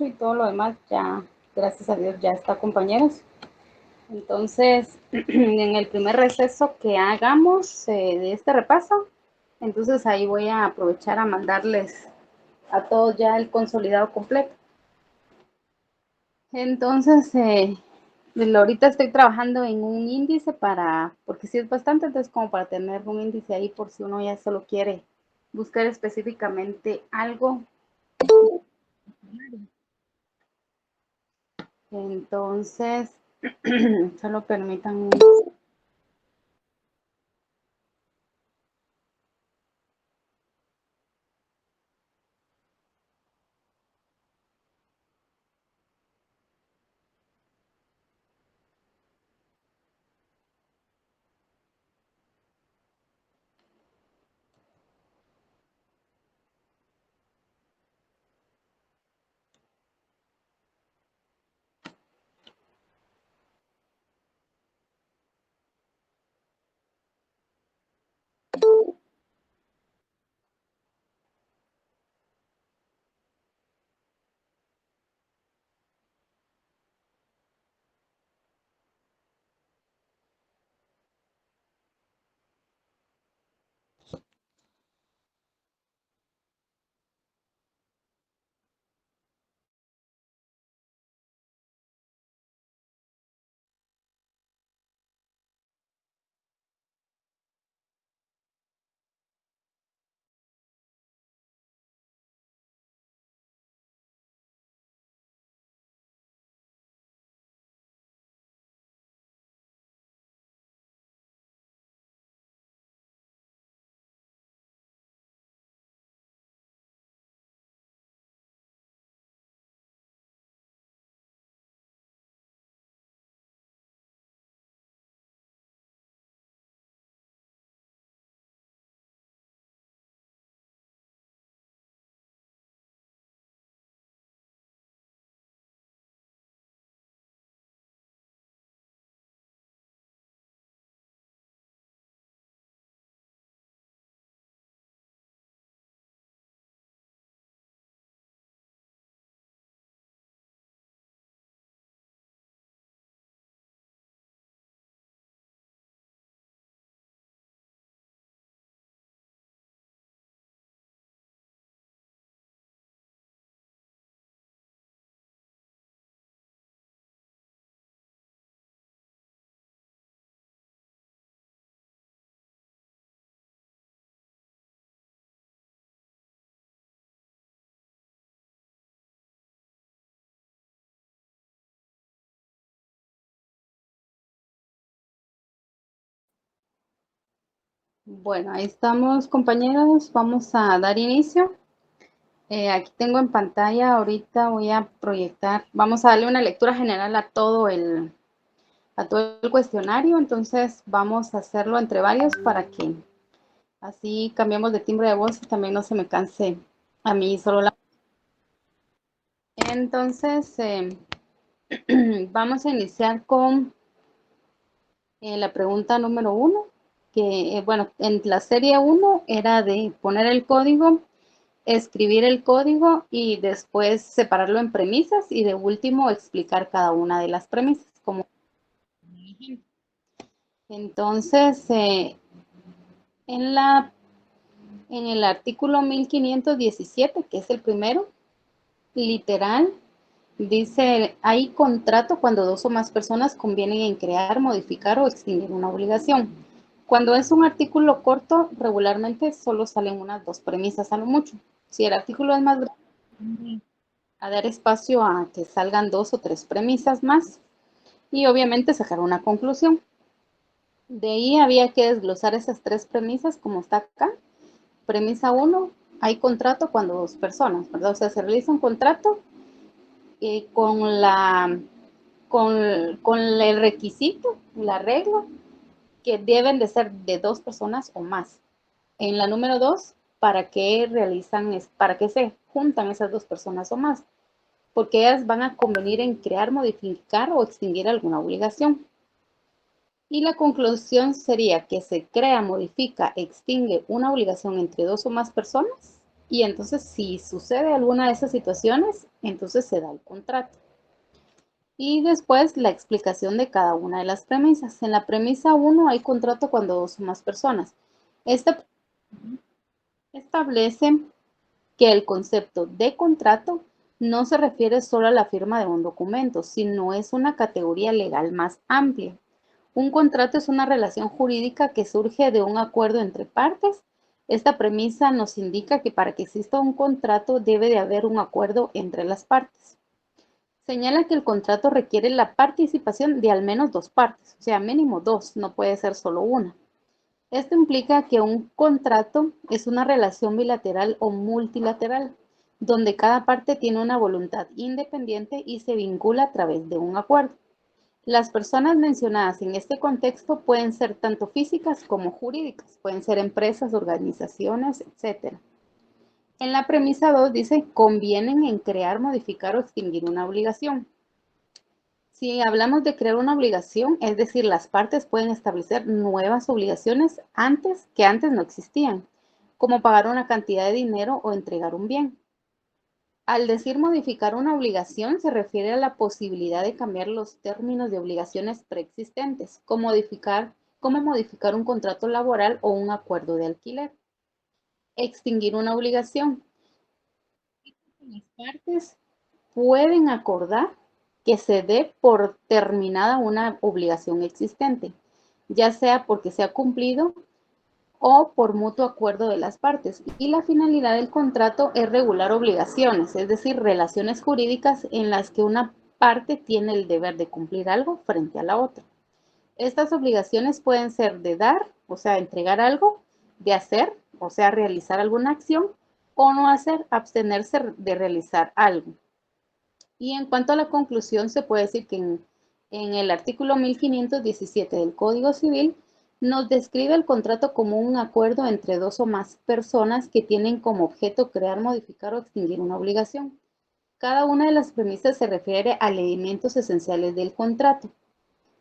y todo lo demás ya, gracias a Dios, ya está, compañeros. Entonces, en el primer receso que hagamos de este repaso, entonces ahí voy a aprovechar a mandarles a todos ya el consolidado completo. Entonces, ahorita estoy trabajando en un índice porque sí es bastante, entonces como para tener un índice ahí por si uno ya solo quiere buscar específicamente algo. Entonces, solo permitan. Bueno, ahí estamos, compañeros. Vamos a dar inicio. Aquí tengo en pantalla, ahorita voy a proyectar, vamos a darle una lectura general a todo el cuestionario, entonces vamos a hacerlo entre varios para que así cambiemos de timbre de voz y también no se me canse a mí solo la... Entonces, vamos a iniciar con la pregunta número uno, que bueno, en la serie uno era de poner el código, escribir el código y después separarlo en premisas y de último explicar cada una de las premisas. Como... Entonces, en, la, en el artículo 1517, que es el primero, literal, dice, hay contrato cuando dos o más personas convienen en crear, modificar o extinguir una obligación. Cuando es un artículo corto, regularmente solo salen unas dos premisas a lo mucho. Si el artículo es más grande, a dar espacio a que salgan dos o tres premisas más y obviamente sacar una conclusión. De ahí había que desglosar esas tres premisas como está acá. Premisa 1, hay contrato cuando dos personas, ¿verdad? O sea, se realiza un contrato con con el requisito, la regla, que deben de ser de dos personas o más. En la número 2, para qué se juntan esas dos personas o más, porque ellas van a convenir en crear, modificar o extinguir alguna obligación. Y la conclusión sería que se crea, modifica, extingue una obligación entre dos o más personas Y entonces, si sucede alguna de esas situaciones, entonces se da el contrato. Y después la explicación de cada una de las premisas. En la premisa uno hay contrato cuando dos o más personas. Esta establece que el concepto de contrato no se refiere solo a la firma de un documento, sino es una categoría legal más amplia. Un contrato es una relación jurídica que surge de un acuerdo entre partes. Esta premisa nos indica que para que exista un contrato debe de haber un acuerdo entre las partes. Señala que el contrato requiere la participación de al menos dos partes, o sea, mínimo dos, no puede ser solo una. Esto implica que un contrato es una relación bilateral o multilateral, donde cada parte tiene una voluntad independiente y se vincula a través de un acuerdo. Las personas mencionadas en este contexto pueden ser tanto físicas como jurídicas, pueden ser empresas, organizaciones, etc. En la premisa 2 dice, convienen en crear, modificar o extinguir una obligación. Si hablamos de crear una obligación, es decir, las partes pueden establecer nuevas obligaciones que antes no existían, como pagar una cantidad de dinero o entregar un bien. Al decir modificar una obligación, se refiere a la posibilidad de cambiar los términos de obligaciones preexistentes, como modificar un contrato laboral o un acuerdo de alquiler. Extinguir una obligación. Las partes pueden acordar que se dé por terminada una obligación existente, ya sea porque se ha cumplido o por mutuo acuerdo de las partes. Y la finalidad del contrato es regular obligaciones, es decir, relaciones jurídicas en las que una parte tiene el deber de cumplir algo frente a la otra. Estas obligaciones pueden ser de dar, o sea, entregar algo, de hacer, o sea, realizar alguna acción, o no hacer, abstenerse de realizar algo. Y en cuanto a la conclusión, se puede decir que en el artículo 1517 del Código Civil nos describe el contrato como un acuerdo entre dos o más personas que tienen como objeto crear, modificar o extinguir una obligación. Cada una de las premisas se refiere a elementos esenciales del contrato.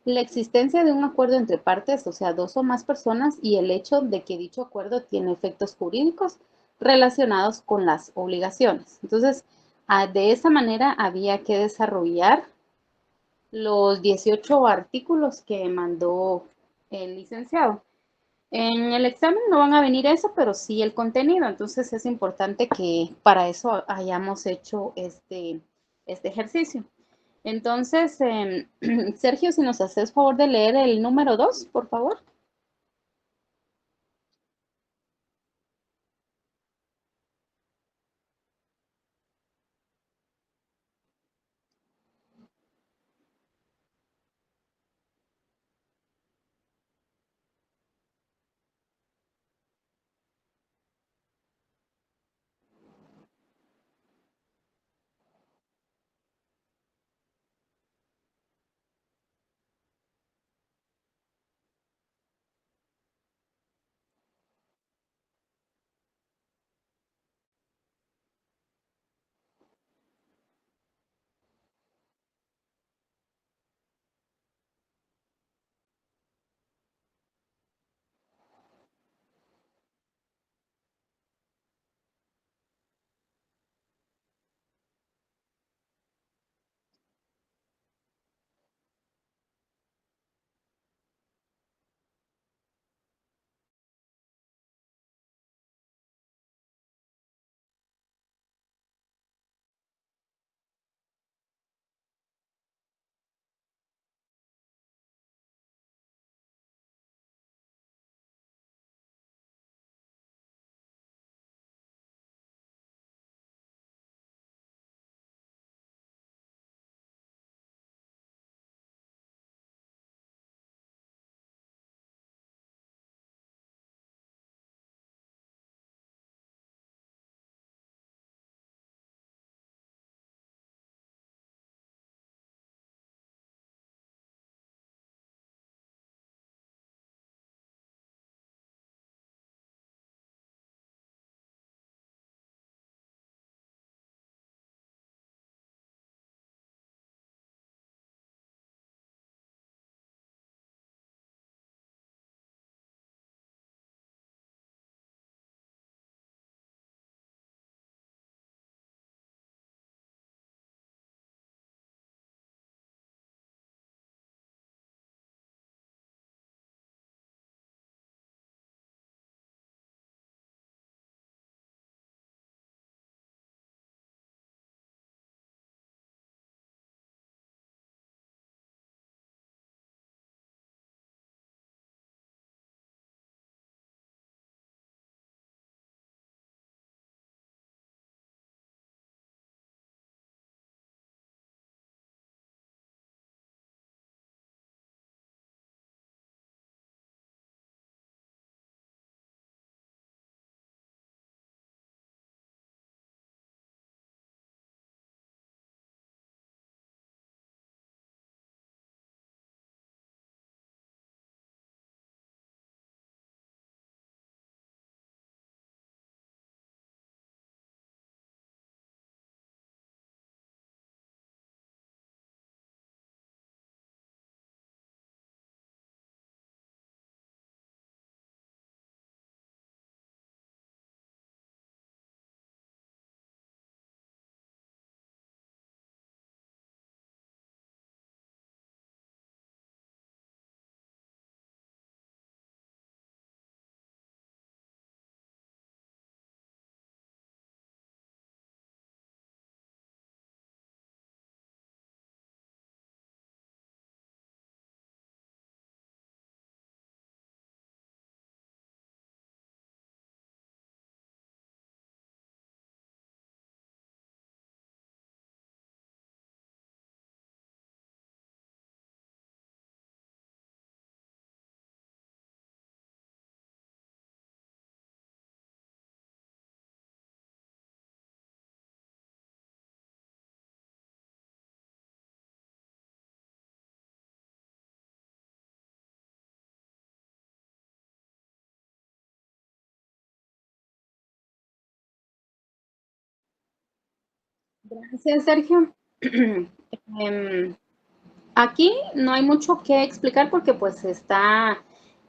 La existencia de un acuerdo entre partes, o sea, dos o más personas, y el hecho de que dicho acuerdo tiene efectos jurídicos relacionados con las obligaciones. Entonces, de esa manera había que desarrollar los 18 artículos que mandó el licenciado. En el examen no van a venir eso, pero sí el contenido. Entonces es importante que para eso hayamos hecho este ejercicio. Entonces, Sergio, si nos haces favor de leer el número 2, por favor. Gracias, Sergio. Aquí no hay mucho que explicar porque pues está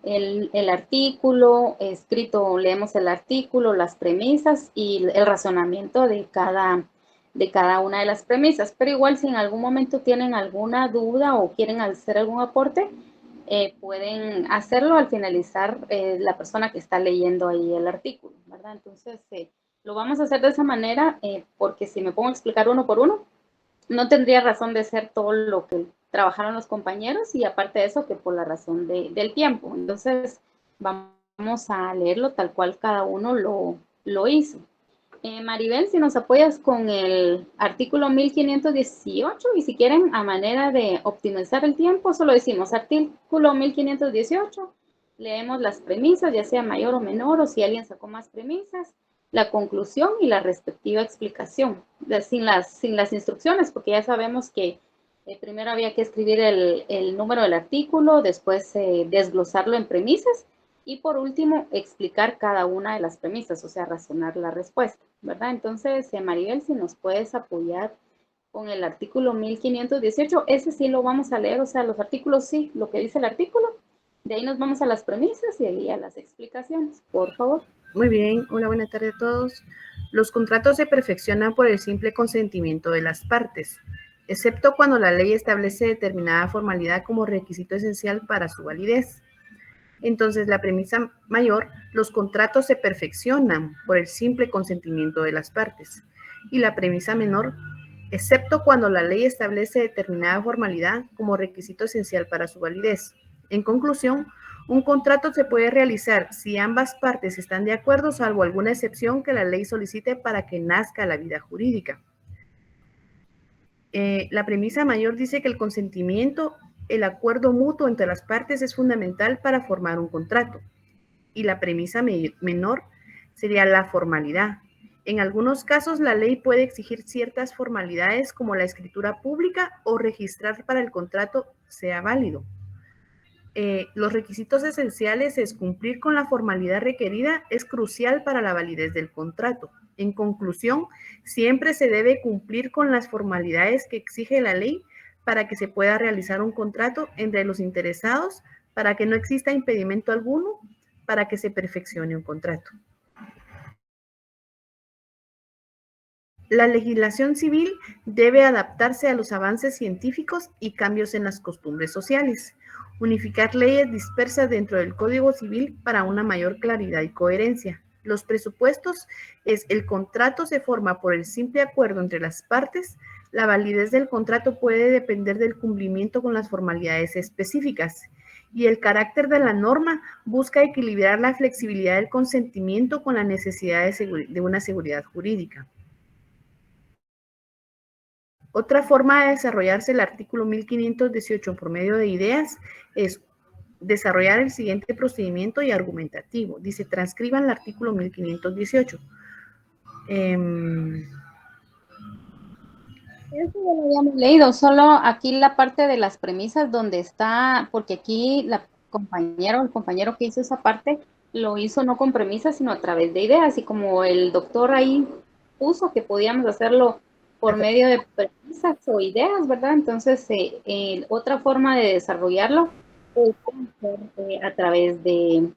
el artículo escrito, leemos el artículo, las premisas y el razonamiento de cada una de las premisas. Pero igual si en algún momento tienen alguna duda o quieren hacer algún aporte, pueden hacerlo al finalizar la persona que está leyendo ahí el artículo, ¿verdad? Entonces, lo vamos a hacer de esa manera porque si me pongo a explicar uno por uno, no tendría razón de ser todo lo que trabajaron los compañeros y aparte de eso que por la razón del tiempo. Entonces vamos a leerlo tal cual cada uno lo hizo. Maribel, si nos apoyas con el artículo 1518 y si quieren a manera de optimizar el tiempo, solo decimos artículo 1518, leemos las premisas, ya sea mayor o menor o si alguien sacó más premisas, la conclusión y la respectiva explicación, sin las instrucciones, porque ya sabemos que primero había que escribir el número del artículo, después desglosarlo en premisas y por último explicar cada una de las premisas, o sea, razonar la respuesta, ¿verdad? Entonces, Maribel, si nos puedes apoyar con el artículo 1518, ese sí lo vamos a leer, o sea, los artículos sí, lo que dice el artículo, de ahí nos vamos a las premisas y ahí a las explicaciones, por favor. Muy bien, una buena tarde a todos. Los contratos se perfeccionan por el simple consentimiento de las partes, excepto cuando la ley establece determinada formalidad como requisito esencial para su validez. Entonces, la premisa mayor, los contratos se perfeccionan por el simple consentimiento de las partes. Y la premisa menor, excepto cuando la ley establece determinada formalidad como requisito esencial para su validez. En conclusión, un contrato se puede realizar si ambas partes están de acuerdo, salvo alguna excepción que la ley solicite para que nazca la vida jurídica. La premisa mayor dice que el consentimiento, el acuerdo mutuo entre las partes es fundamental para formar un contrato. Y la premisa menor sería la formalidad. En algunos casos, la ley puede exigir ciertas formalidades como la escritura pública o registrar para el contrato sea válido. Los requisitos esenciales es cumplir con la formalidad requerida, es crucial para la validez del contrato. En conclusión, siempre se debe cumplir con las formalidades que exige la ley para que se pueda realizar un contrato entre los interesados, para que no exista impedimento alguno, para que se perfeccione un contrato. La legislación civil debe adaptarse a los avances científicos y cambios en las costumbres sociales. Unificar leyes dispersas dentro del Código Civil para una mayor claridad y coherencia. Los presupuestos es el contrato se forma por el simple acuerdo entre las partes. La validez del contrato puede depender del cumplimiento con las formalidades específicas. Y el carácter de la norma busca equilibrar la flexibilidad del consentimiento con la necesidad de una seguridad jurídica. Otra forma de desarrollarse el artículo 1518 por medio de ideas es desarrollar el siguiente procedimiento y argumentativo. Dice, transcriban el artículo 1518. Eso ya lo habíamos leído, solo aquí la parte de las premisas donde está, porque aquí el compañero que hizo esa parte, lo hizo no con premisas, sino a través de ideas, y como el doctor ahí puso que podíamos hacerlo por medio de premisas o ideas, ¿verdad? Entonces, otra forma de desarrollarlo es a través de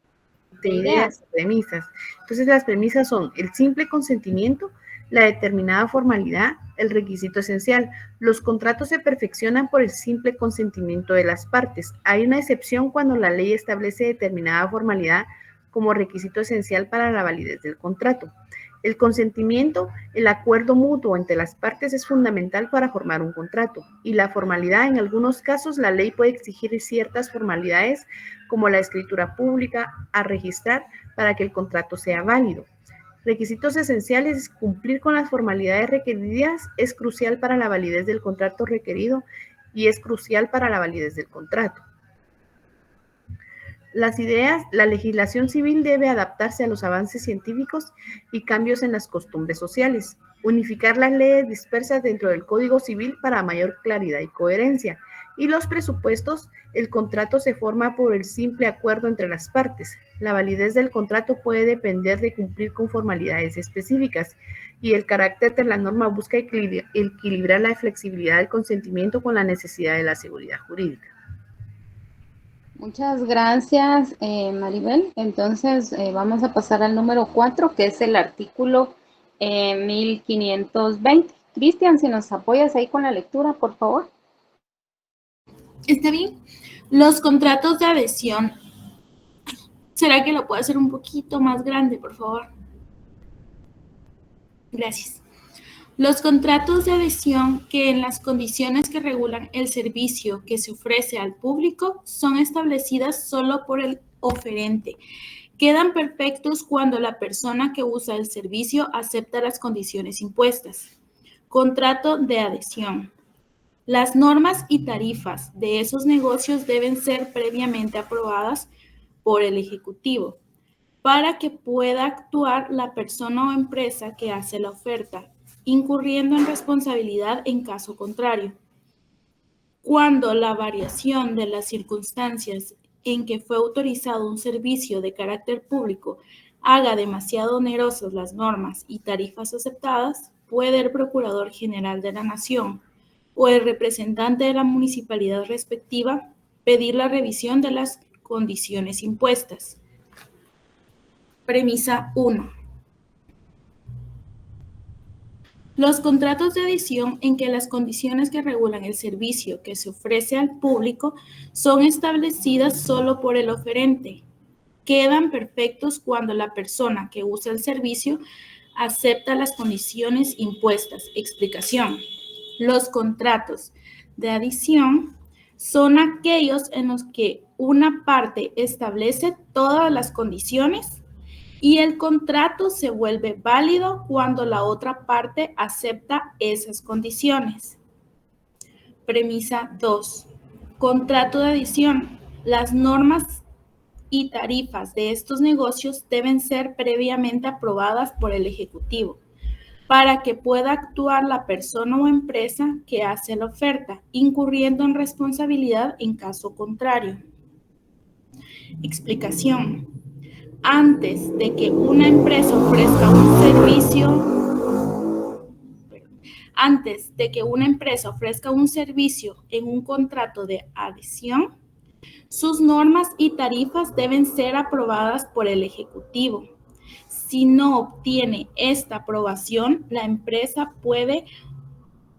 ideas. Premisas. Entonces, las premisas son el simple consentimiento, la determinada formalidad, el requisito esencial. Los contratos se perfeccionan por el simple consentimiento de las partes. Hay una excepción cuando la ley establece determinada formalidad como requisito esencial para la validez del contrato. El consentimiento, el acuerdo mutuo entre las partes es fundamental para formar un contrato y la formalidad, en algunos casos, la ley puede exigir ciertas formalidades como la escritura pública a registrar para que el contrato sea válido. Requisitos esenciales, cumplir con las formalidades requeridas es crucial para la validez del contrato requerido y es crucial para la validez del contrato. Las ideas, la legislación civil debe adaptarse a los avances científicos y cambios en las costumbres sociales. Unificar las leyes dispersas dentro del Código Civil para mayor claridad y coherencia. Y los presupuestos, el contrato se forma por el simple acuerdo entre las partes. La validez del contrato puede depender de cumplir con formalidades específicas y el carácter de la norma busca equilibrar la flexibilidad del consentimiento con la necesidad de la seguridad jurídica. Muchas gracias, Maribel. Entonces, vamos a pasar al número 4, que es el artículo 1520. Cristian, si nos apoyas ahí con la lectura, por favor. Está bien. Los contratos de adhesión. ¿Será que lo puedo hacer un poquito más grande, por favor? Gracias. Los contratos de adhesión que en las condiciones que regulan el servicio que se ofrece al público son establecidas solo por el oferente. Quedan perfectos cuando la persona que usa el servicio acepta las condiciones impuestas. Contrato de adhesión. Las normas y tarifas de esos negocios deben ser previamente aprobadas por el Ejecutivo para que pueda actuar la persona o empresa que hace la oferta, incurriendo en responsabilidad en caso contrario. Cuando la variación de las circunstancias en que fue autorizado un servicio de carácter público haga demasiado onerosas las normas y tarifas aceptadas, puede el Procurador General de la Nación o el representante de la municipalidad respectiva pedir la revisión de las condiciones impuestas. Premisa 1. Los contratos de adhesión en que las condiciones que regulan el servicio que se ofrece al público son establecidas solo por el oferente. Quedan perfectos cuando la persona que usa el servicio acepta las condiciones impuestas. Explicación. Los contratos de adhesión son aquellos en los que una parte establece todas las condiciones y el contrato se vuelve válido cuando la otra parte acepta esas condiciones. Premisa 2. Contrato de adhesión. Las normas y tarifas de estos negocios deben ser previamente aprobadas por el Ejecutivo para que pueda actuar la persona o empresa que hace la oferta, incurriendo en responsabilidad en caso contrario. Explicación. Antes de que una empresa ofrezca un servicio en un contrato de adhesión, sus normas y tarifas deben ser aprobadas por el Ejecutivo. Si no obtiene esta aprobación, la empresa puede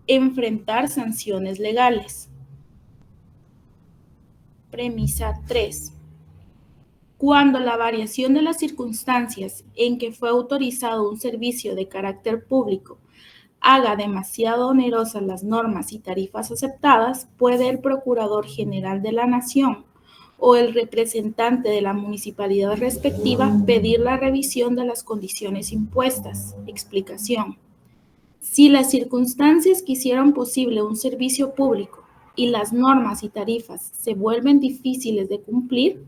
enfrentar sanciones legales. Premisa 3. Cuando la variación de las circunstancias en que fue autorizado un servicio de carácter público haga demasiado onerosas las normas y tarifas aceptadas, puede el Procurador General de la Nación o el representante de la municipalidad respectiva pedir la revisión de las condiciones impuestas. Explicación. Si las circunstancias que hicieron posible un servicio público y las normas y tarifas se vuelven difíciles de cumplir,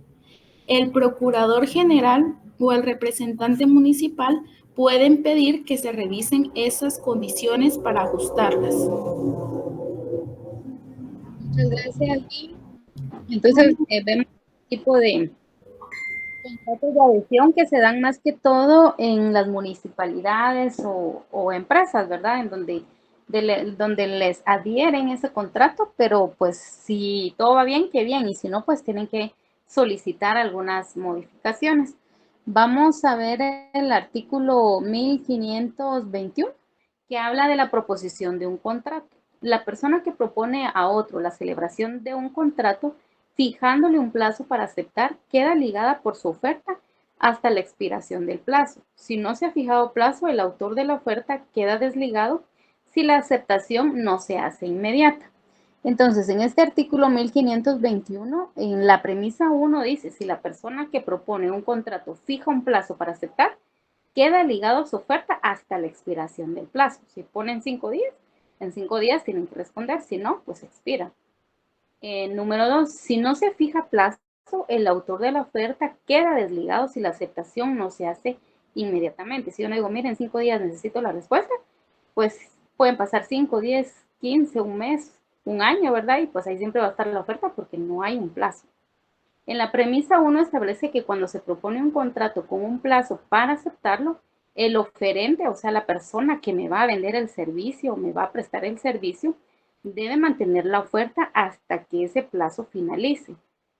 el Procurador General o el representante municipal pueden pedir que se revisen esas condiciones para ajustarlas. Muchas gracias. Entonces, vemos tipo de contratos de adhesión que se dan más que todo en las municipalidades o empresas, ¿verdad? En donde les adhieren ese contrato, pero pues si todo va bien, qué bien, y si no, pues tienen que solicitar algunas modificaciones. Vamos a ver el artículo 1521, que habla de la proposición de un contrato. La persona que propone a otro la celebración de un contrato fijándole un plazo para aceptar, queda ligada por su oferta hasta la expiración del plazo. Si no se ha fijado plazo, el autor de la oferta queda desligado si la aceptación no se hace inmediata. Entonces, en este artículo 1521, en la premisa 1 dice, si la persona que propone un contrato fija un plazo para aceptar, queda ligado a su oferta hasta la expiración del plazo. Si ponen 5 días, en 5 días tienen que responder, si no, pues expira. Número 2, si no se fija plazo, el autor de la oferta queda desligado si la aceptación no se hace inmediatamente. Si yo no digo, miren, 5 días necesito la respuesta, pues pueden pasar 5, 10, 15, un mes, un año, ¿verdad? Y pues ahí siempre va a estar la oferta porque no hay un plazo. En la premisa 1 establece que cuando se propone un contrato con un plazo para aceptarlo, el oferente, o sea, la persona que me va a vender el servicio o me va a prestar el servicio, debe mantener la oferta hasta que ese plazo finalice,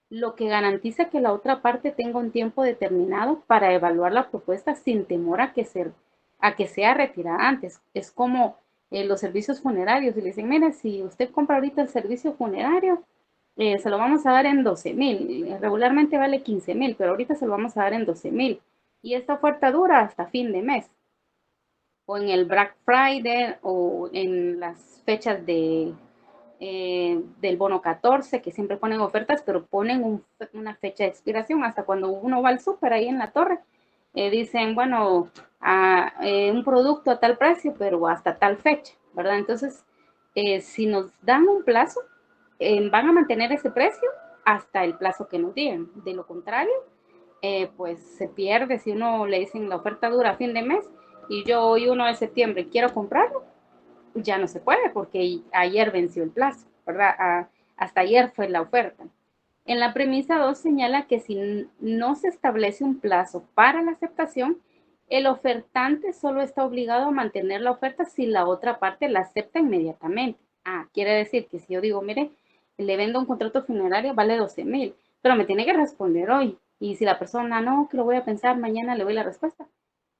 lo que garantiza que la otra parte tenga un tiempo determinado para evaluar la propuesta sin temor a que sea retirada antes. Es como los servicios funerarios y le dicen, mire, si usted compra ahorita el servicio funerario, se lo vamos a dar en 12,000. Regularmente vale 15,000, pero ahorita se lo vamos a dar en 12,000. Y esta oferta dura hasta fin de mes. O en el Black Friday o en las fechas del bono 14, que siempre ponen ofertas, pero ponen una fecha de expiración. Hasta cuando uno va al súper ahí en la torre, dicen, bueno, un producto a tal precio, pero hasta tal fecha, ¿verdad? Entonces, si nos dan un plazo, van a mantener ese precio hasta el plazo que nos digan. De lo contrario, pues se pierde. Si uno le dicen la oferta dura a fin de mes y yo hoy 1 de septiembre quiero comprarlo, ya no se puede porque ayer venció el plazo, ¿verdad? Hasta ayer fue la oferta. En la premisa 2 señala que si no se establece un plazo para la aceptación, el ofertante solo está obligado a mantener la oferta si la otra parte la acepta inmediatamente. Quiere decir que si yo digo, mire, le vendo un contrato funerario, vale 12,000, pero me tiene que responder hoy. Y si la persona no, que lo voy a pensar, mañana le doy la respuesta.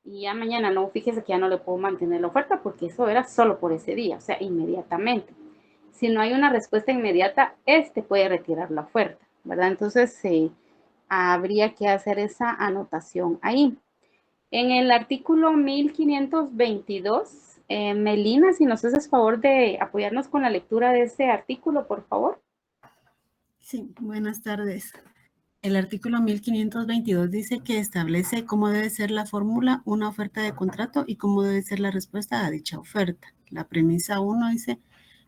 Y ya mañana no, fíjese que ya no le puedo mantener la oferta porque eso era solo por ese día, o sea, inmediatamente. Si no hay una respuesta inmediata, puede retirar la oferta, ¿verdad? Entonces, habría que hacer esa anotación ahí. En el artículo 1522, Melina, si nos haces favor de apoyarnos con la lectura de ese artículo, por favor. Sí, buenas tardes. El artículo 1522 dice que establece cómo debe ser la fórmula, una oferta de contrato y cómo debe ser la respuesta a dicha oferta. La premisa 1 dice,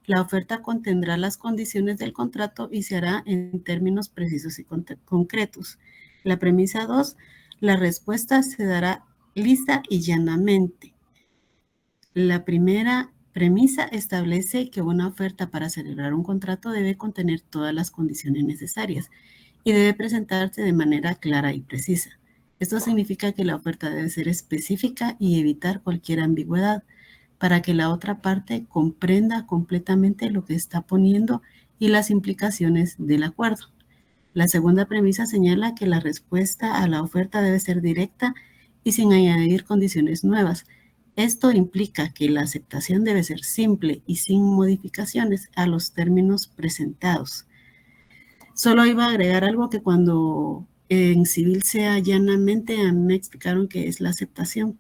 la oferta contendrá las condiciones del contrato y se hará en términos precisos y concretos. La premisa 2, la respuesta se dará lisa y llanamente. La primera premisa establece que una oferta para celebrar un contrato debe contener todas las condiciones necesarias y debe presentarse de manera clara y precisa. Esto significa que la oferta debe ser específica y evitar cualquier ambigüedad para que la otra parte comprenda completamente lo que está poniendo y las implicaciones del acuerdo. La segunda premisa señala que la respuesta a la oferta debe ser directa y sin añadir condiciones nuevas. Esto implica que la aceptación debe ser simple y sin modificaciones a los términos presentados. Solo iba a agregar algo que cuando en civil sea llanamente, a mí me explicaron que es la aceptación.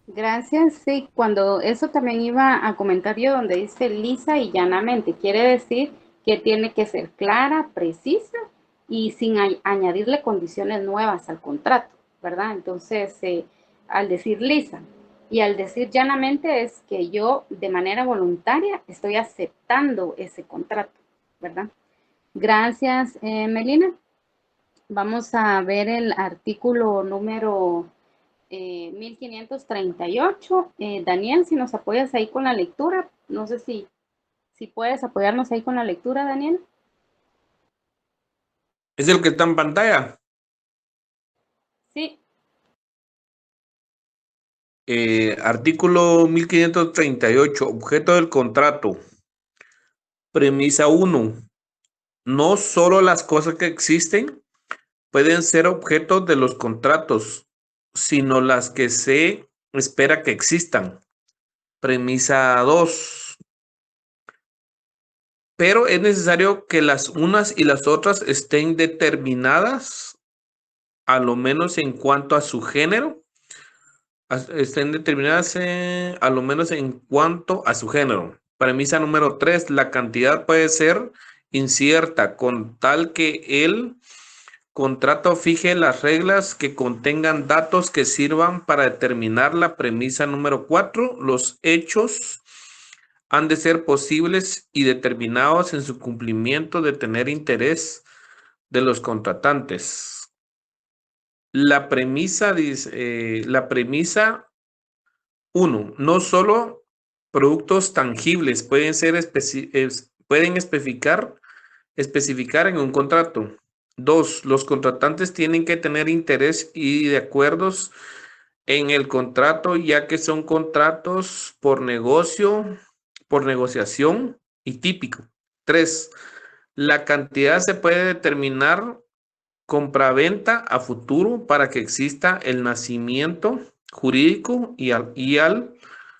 Gracias, sí, cuando eso también iba a comentar yo donde dice lisa y llanamente, quiere decir que tiene que ser clara, precisa y sin añadirle condiciones nuevas al contrato, ¿verdad? Entonces, al decir lisa y al decir llanamente es que yo de manera voluntaria estoy aceptando ese contrato, ¿verdad? Gracias, Melina. Vamos a ver el artículo número 1538. Daniel, si nos apoyas ahí con la lectura, no sé si puedes apoyarnos ahí con la lectura, Daniel. ¿Es el que está en pantalla? Sí. Artículo 1538, objeto del contrato. Premisa 1. No solo las cosas que existen pueden ser objetos de los contratos, sino las que se espera que existan. Premisa 2. Pero es necesario que las unas y las otras estén determinadas, a lo menos en cuanto a su género, estén determinadas a lo menos en cuanto a su género. Premisa número 3, la cantidad puede ser incierta con tal que el contrato fije las reglas que contengan datos que sirvan para determinarla. Premisa número 4, los hechos han de ser posibles y determinados en su cumplimiento de tener interés de los contratantes. La premisa dice, la premisa 1, no solo productos tangibles pueden ser pueden especificar en un contrato. 2. Los contratantes tienen que tener interés y de acuerdos en el contrato, ya que son contratos por negocio, por negociación y típico. 3. La cantidad se puede determinar compraventa a futuro para que exista el nacimiento jurídico y al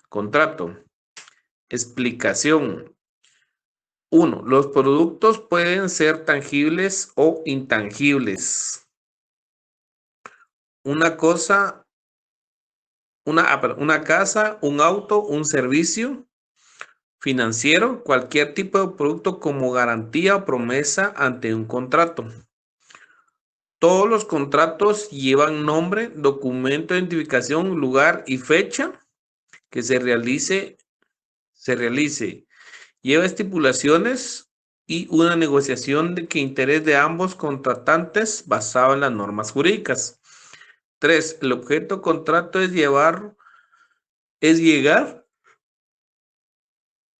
contrato. Explicación. 1. Los productos pueden ser tangibles o intangibles. Una casa, un auto, un servicio financiero, cualquier tipo de producto como garantía o promesa ante un contrato. Todos los contratos llevan nombre, documento de identificación, lugar y fecha que se realice. Lleva estipulaciones y una negociación de que interés de ambos contratantes basado en las normas jurídicas. 3. El objeto del contrato es llegar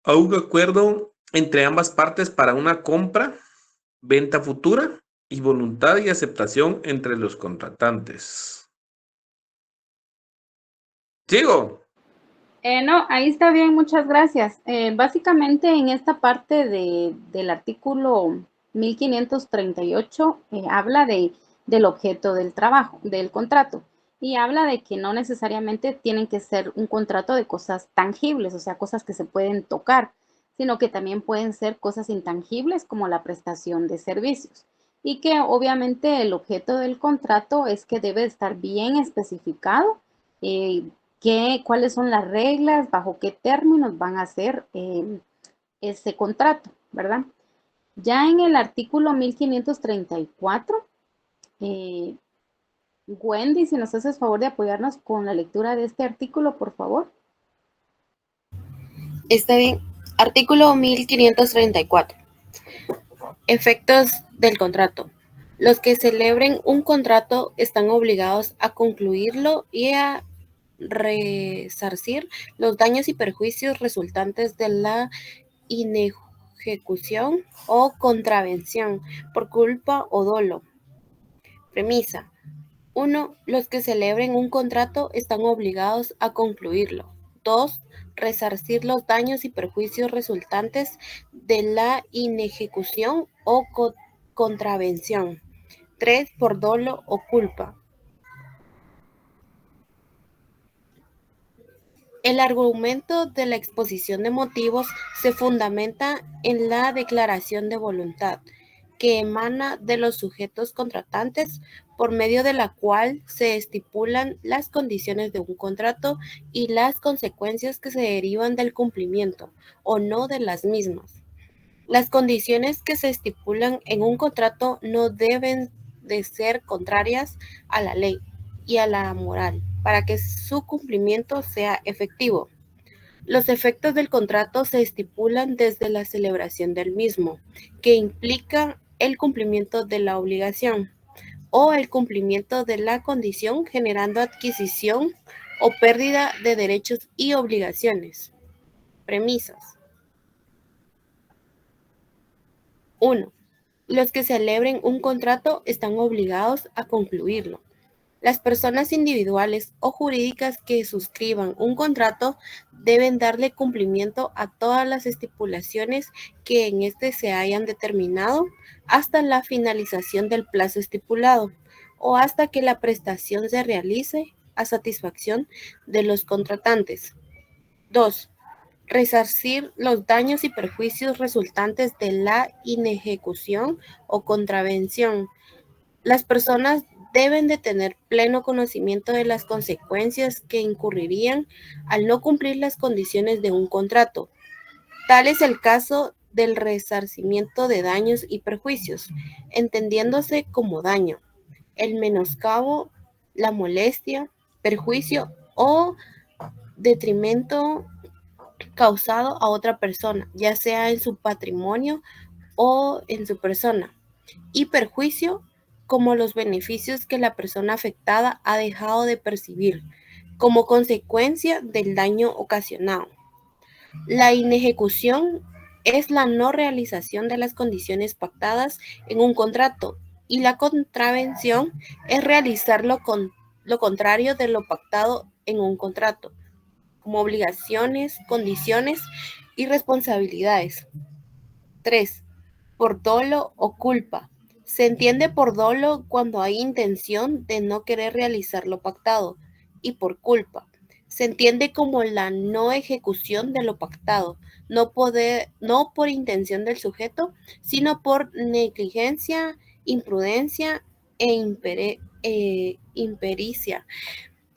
a un acuerdo entre ambas partes para una compra, venta futura y voluntad y aceptación entre los contratantes. ¿Sigo? No, ahí está bien, muchas gracias. Básicamente en esta parte del artículo 1538 habla del objeto del trabajo, del contrato, y habla de que no necesariamente tienen que ser un contrato de cosas tangibles, o sea, cosas que se pueden tocar, sino que también pueden ser cosas intangibles como la prestación de servicios. Y que obviamente el objeto del contrato es que debe estar bien especificado. ¿Cuáles son las reglas, bajo qué términos van a ser ese contrato, ¿verdad? Ya en el artículo 1534, Wendy, si nos haces favor de apoyarnos con la lectura de este artículo, por favor. Está bien. Artículo 1534. Efectos del contrato. Los que celebren un contrato están obligados a concluirlo y a resarcir los daños y perjuicios resultantes de la inejecución o contravención por culpa o dolo. Premisa. 1. Los que celebren un contrato están obligados a concluirlo. 2. Resarcir los daños y perjuicios resultantes de la inejecución o contravención. 3. Por dolo o culpa. El argumento de la exposición de motivos se fundamenta en la declaración de voluntad que emana de los sujetos contratantes, por medio de la cual se estipulan las condiciones de un contrato y las consecuencias que se derivan del cumplimiento o no de las mismas. Las condiciones que se estipulan en un contrato no deben de ser contrarias a la ley y a la moral para que su cumplimiento sea efectivo. Los efectos del contrato se estipulan desde la celebración del mismo, que implica el cumplimiento de la obligación o el cumplimiento de la condición, generando adquisición o pérdida de derechos y obligaciones. Premisas. 1. Los que celebren un contrato están obligados a concluirlo. Las personas individuales o jurídicas que suscriban un contrato deben darle cumplimiento a todas las estipulaciones que en este se hayan determinado hasta la finalización del plazo estipulado o hasta que la prestación se realice a satisfacción de los contratantes. 2. Resarcir los daños y perjuicios resultantes de la inejecución o contravención. Las personas deben de tener pleno conocimiento de las consecuencias que incurrirían al no cumplir las condiciones de un contrato. Tal es el caso del resarcimiento de daños y perjuicios, entendiéndose como daño, el menoscabo, la molestia, perjuicio o detrimento causado a otra persona, ya sea en su patrimonio o en su persona, y perjuicio como los beneficios que la persona afectada ha dejado de percibir como consecuencia del daño ocasionado. La inejecución es la no realización de las condiciones pactadas en un contrato y la contravención es realizar lo contrario de lo pactado en un contrato, como obligaciones, condiciones y responsabilidades. 3. Por dolo o culpa. Se entiende por dolo cuando hay intención de no querer realizar lo pactado, y por culpa se entiende como la no ejecución de lo pactado, no por intención del sujeto, sino por negligencia, imprudencia e impericia.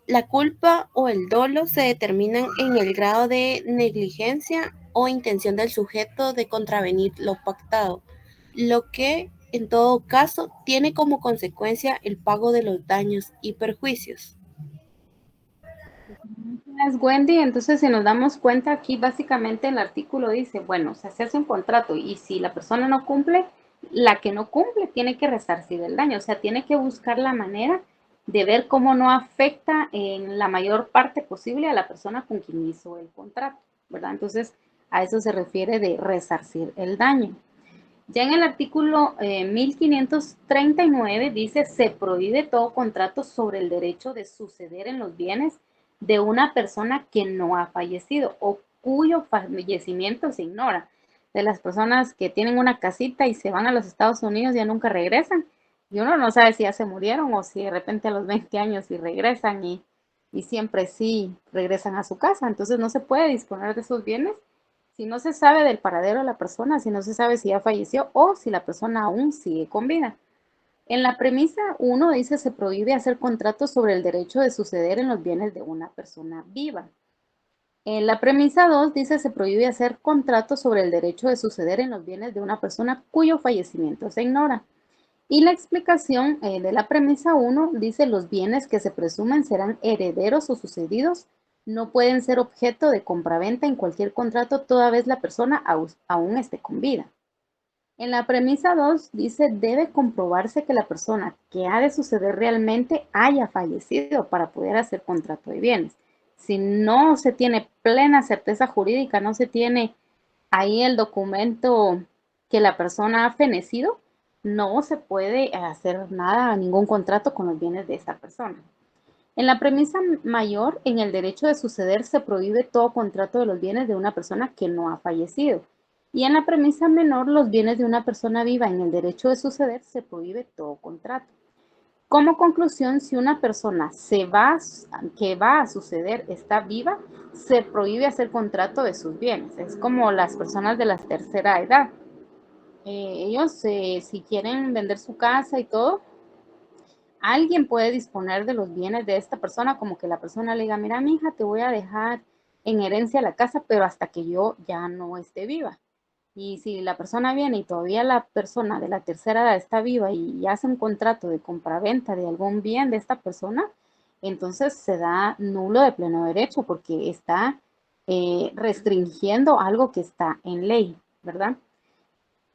La culpa o el dolo se determinan en el grado de negligencia o intención del sujeto de contravenir lo pactado, lo que, en todo caso, tiene como consecuencia el pago de los daños y perjuicios. Gracias, Wendy. Entonces, si nos damos cuenta, aquí básicamente el artículo dice, bueno, se hace un contrato y si la persona no cumple, la que no cumple tiene que resarcir el daño, o sea, tiene que buscar la manera de ver cómo no afecta en la mayor parte posible a la persona con quien hizo el contrato, ¿verdad? Entonces, a eso se refiere de resarcir el daño. Ya en el artículo 1539 dice, se prohíbe todo contrato sobre el derecho de suceder en los bienes de una persona que no ha fallecido o cuyo fallecimiento se ignora. De las personas que tienen una casita y se van a los Estados Unidos y ya nunca regresan. Y uno no sabe si ya se murieron o si de repente a los 20 años sí regresan y siempre sí regresan a su casa. Entonces no se puede disponer de esos bienes si no se sabe del paradero de la persona, si no se sabe si ya falleció o si la persona aún sigue con vida. En la premisa 1 dice se prohíbe hacer contratos sobre el derecho de suceder en los bienes de una persona viva. En la premisa 2 dice se prohíbe hacer contratos sobre el derecho de suceder en los bienes de una persona cuyo fallecimiento se ignora. Y la explicación de la premisa 1 dice los bienes que se presumen serán herederos o sucedidos no pueden ser objeto de compraventa en cualquier contrato toda vez la persona aún esté con vida. En la premisa 2 dice debe comprobarse que la persona que ha de suceder realmente haya fallecido para poder hacer contrato de bienes. Si no se tiene plena certeza jurídica, no se tiene ahí el documento que la persona ha fenecido, no se puede hacer nada, ningún contrato con los bienes de esa persona. En la premisa mayor, en el derecho de suceder se prohíbe todo contrato de los bienes de una persona que no ha fallecido. Y en la premisa menor, los bienes de una persona viva en el derecho de suceder se prohíbe todo contrato. Como conclusión, si una persona que va a suceder está viva, se prohíbe hacer contrato de sus bienes. Es como las personas de la tercera edad. Ellos, si quieren vender su casa y todo, alguien puede disponer de los bienes de esta persona, como que la persona le diga, mira, mija, te voy a dejar en herencia la casa, pero hasta que yo ya no esté viva. Y si la persona viene y todavía la persona de la tercera edad está viva y hace un contrato de compraventa de algún bien de esta persona, entonces se da nulo de pleno derecho porque está restringiendo algo que está en ley, ¿verdad?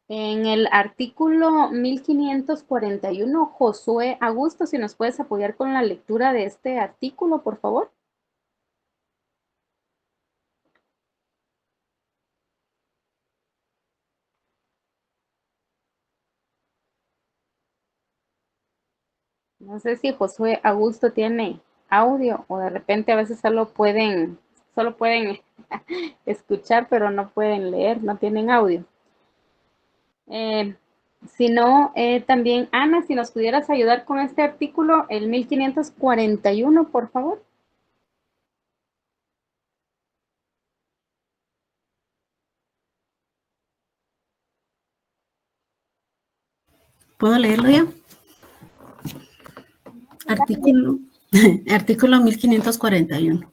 En el artículo 1541, Josué Augusto, si nos puedes apoyar con la lectura de este artículo, por favor. No sé si Josué Augusto tiene audio o de repente a veces solo pueden escuchar, pero no pueden leer, no tienen audio. Si no, también Ana, si nos pudieras ayudar con este artículo, el 1541, por favor. ¿Puedo leerlo ya? Artículo 1541.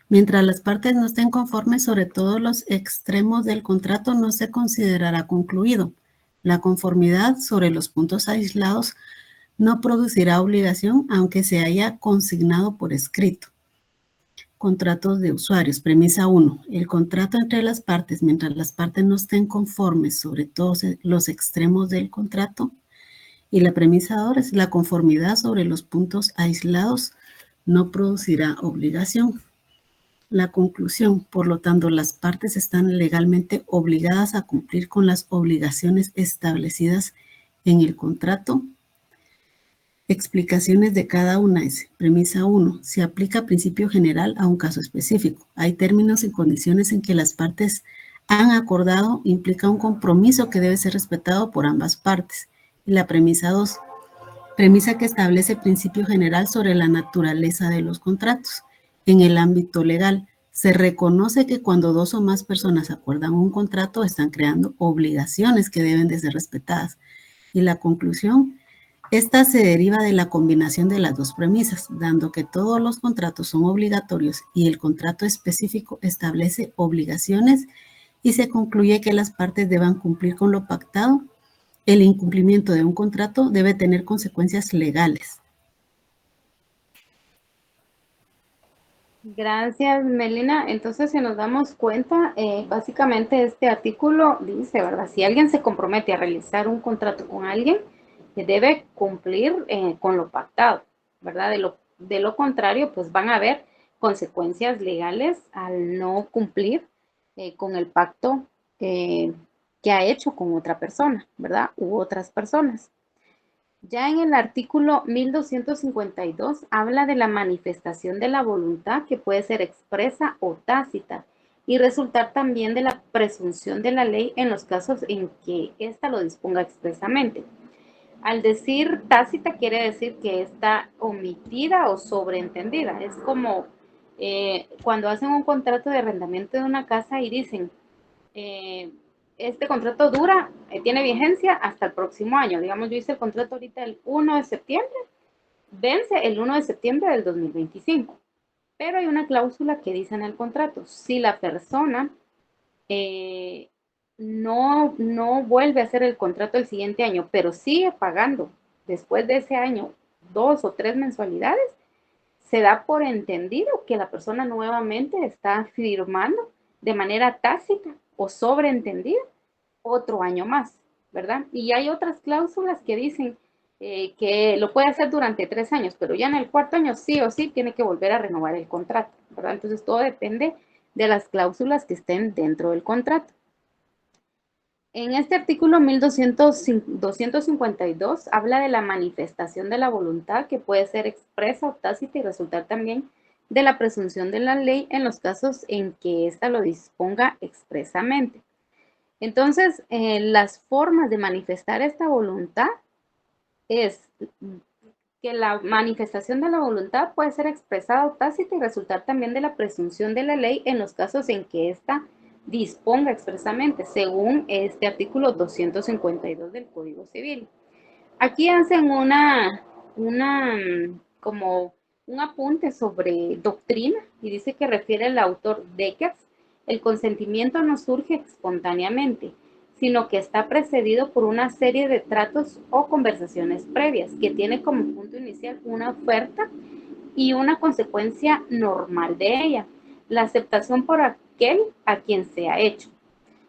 Mientras las partes no estén conformes sobre todos los extremos del contrato, no se considerará concluido. La conformidad sobre los puntos aislados no producirá obligación, aunque se haya consignado por escrito. Contratos de usuarios. Premisa 1. El contrato entre las partes, mientras las partes no estén conformes sobre todos los extremos del contrato. Y la premisa 2 es la conformidad sobre los puntos aislados no producirá obligación. La conclusión, por lo tanto, las partes están legalmente obligadas a cumplir con las obligaciones establecidas en el contrato. Explicaciones de cada una es: premisa 1. Se aplica principio general a un caso específico. Hay términos y condiciones en que las partes han acordado, implica un compromiso que debe ser respetado por ambas partes. Y la premisa 2. Premisa que establece principio general sobre la naturaleza de los contratos. En el ámbito legal, se reconoce que cuando dos o más personas acuerdan un contrato, están creando obligaciones que deben de ser respetadas. Y la conclusión, esta se deriva de la combinación de las dos premisas, dando que todos los contratos son obligatorios y el contrato específico establece obligaciones, y se concluye que las partes deban cumplir con lo pactado. El incumplimiento de un contrato debe tener consecuencias legales. Gracias, Melina. Entonces, si nos damos cuenta, básicamente este artículo dice, ¿verdad? Si alguien se compromete a realizar un contrato con alguien, debe cumplir con lo pactado, ¿verdad? De lo contrario, pues van a haber consecuencias legales al no cumplir con el pacto que ha hecho con otra persona, ¿verdad? U otras personas. Ya en el artículo 1252 habla de la manifestación de la voluntad que puede ser expresa o tácita y resultar también de la presunción de la ley en los casos en que ésta lo disponga expresamente. Al decir tácita quiere decir que está omitida o sobreentendida. Es como cuando hacen un contrato de arrendamiento de una casa y dicen, este contrato dura, tiene vigencia hasta el próximo año. Digamos, yo hice el contrato ahorita el 1 de septiembre, vence el 1 de septiembre del 2025. Pero hay una cláusula que dice en el contrato, si la persona no vuelve a hacer el contrato el siguiente año, pero sigue pagando después de ese año 2 o 3 mensualidades, se da por entendido que la persona nuevamente está firmando de manera tácita o sobreentendida otro año más, ¿verdad? Y hay otras cláusulas que dicen que lo puede hacer durante 3 años, pero ya en el 4º año sí o sí tiene que volver a renovar el contrato, ¿verdad? Entonces todo depende de las cláusulas que estén dentro del contrato. En este artículo 1252 habla de la manifestación de la voluntad que puede ser expresa o tácita y resultar también de la presunción de la ley en los casos en que ésta lo disponga expresamente. Entonces, las formas de manifestar esta voluntad es que la manifestación de la voluntad puede ser expresada o tácita y resultar también de la presunción de la ley en los casos en que ésta disponga expresamente, según este artículo 252 del Código Civil. Aquí hacen como un apunte sobre doctrina y dice que refiere el autor Deckers, el consentimiento no surge espontáneamente, sino que está precedido por una serie de tratos o conversaciones previas que tiene como punto inicial una oferta y una consecuencia normal de ella, la aceptación por aquel a quien se ha hecho.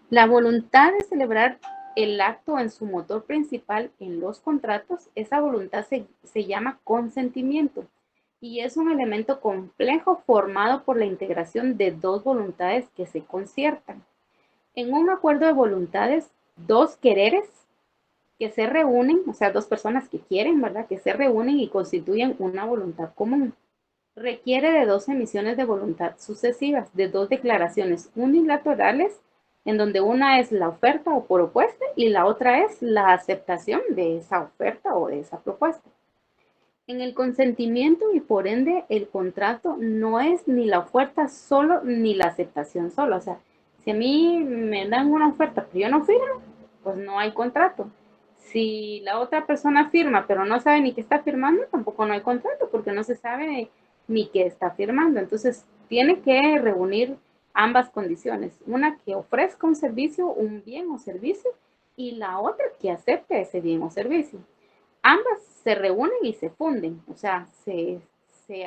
La voluntad de celebrar el acto en su motor principal en los contratos, esa voluntad se llama consentimiento y es un elemento complejo formado por la integración de dos voluntades que se conciertan. En un acuerdo de voluntades, dos quereres que se reúnen, o sea, dos personas que quieren, ¿verdad? Que se reúnen y constituyen una voluntad común. Requiere de dos emisiones de voluntad sucesivas, de dos declaraciones unilaterales, en donde una es la oferta o propuesta y la otra es la aceptación de esa oferta o de esa propuesta. En el consentimiento y por ende el contrato no es ni la oferta solo ni la aceptación solo. O sea, si a mí me dan una oferta pero yo no firmo, pues no hay contrato. Si la otra persona firma pero no sabe ni qué está firmando, tampoco no hay contrato porque no se sabe ni qué está firmando. Entonces, tiene que reunir ambas condiciones. Una que ofrezca un servicio, un bien o servicio, y la otra que acepte ese bien o servicio. Ambas se reúnen y se funden, o sea, se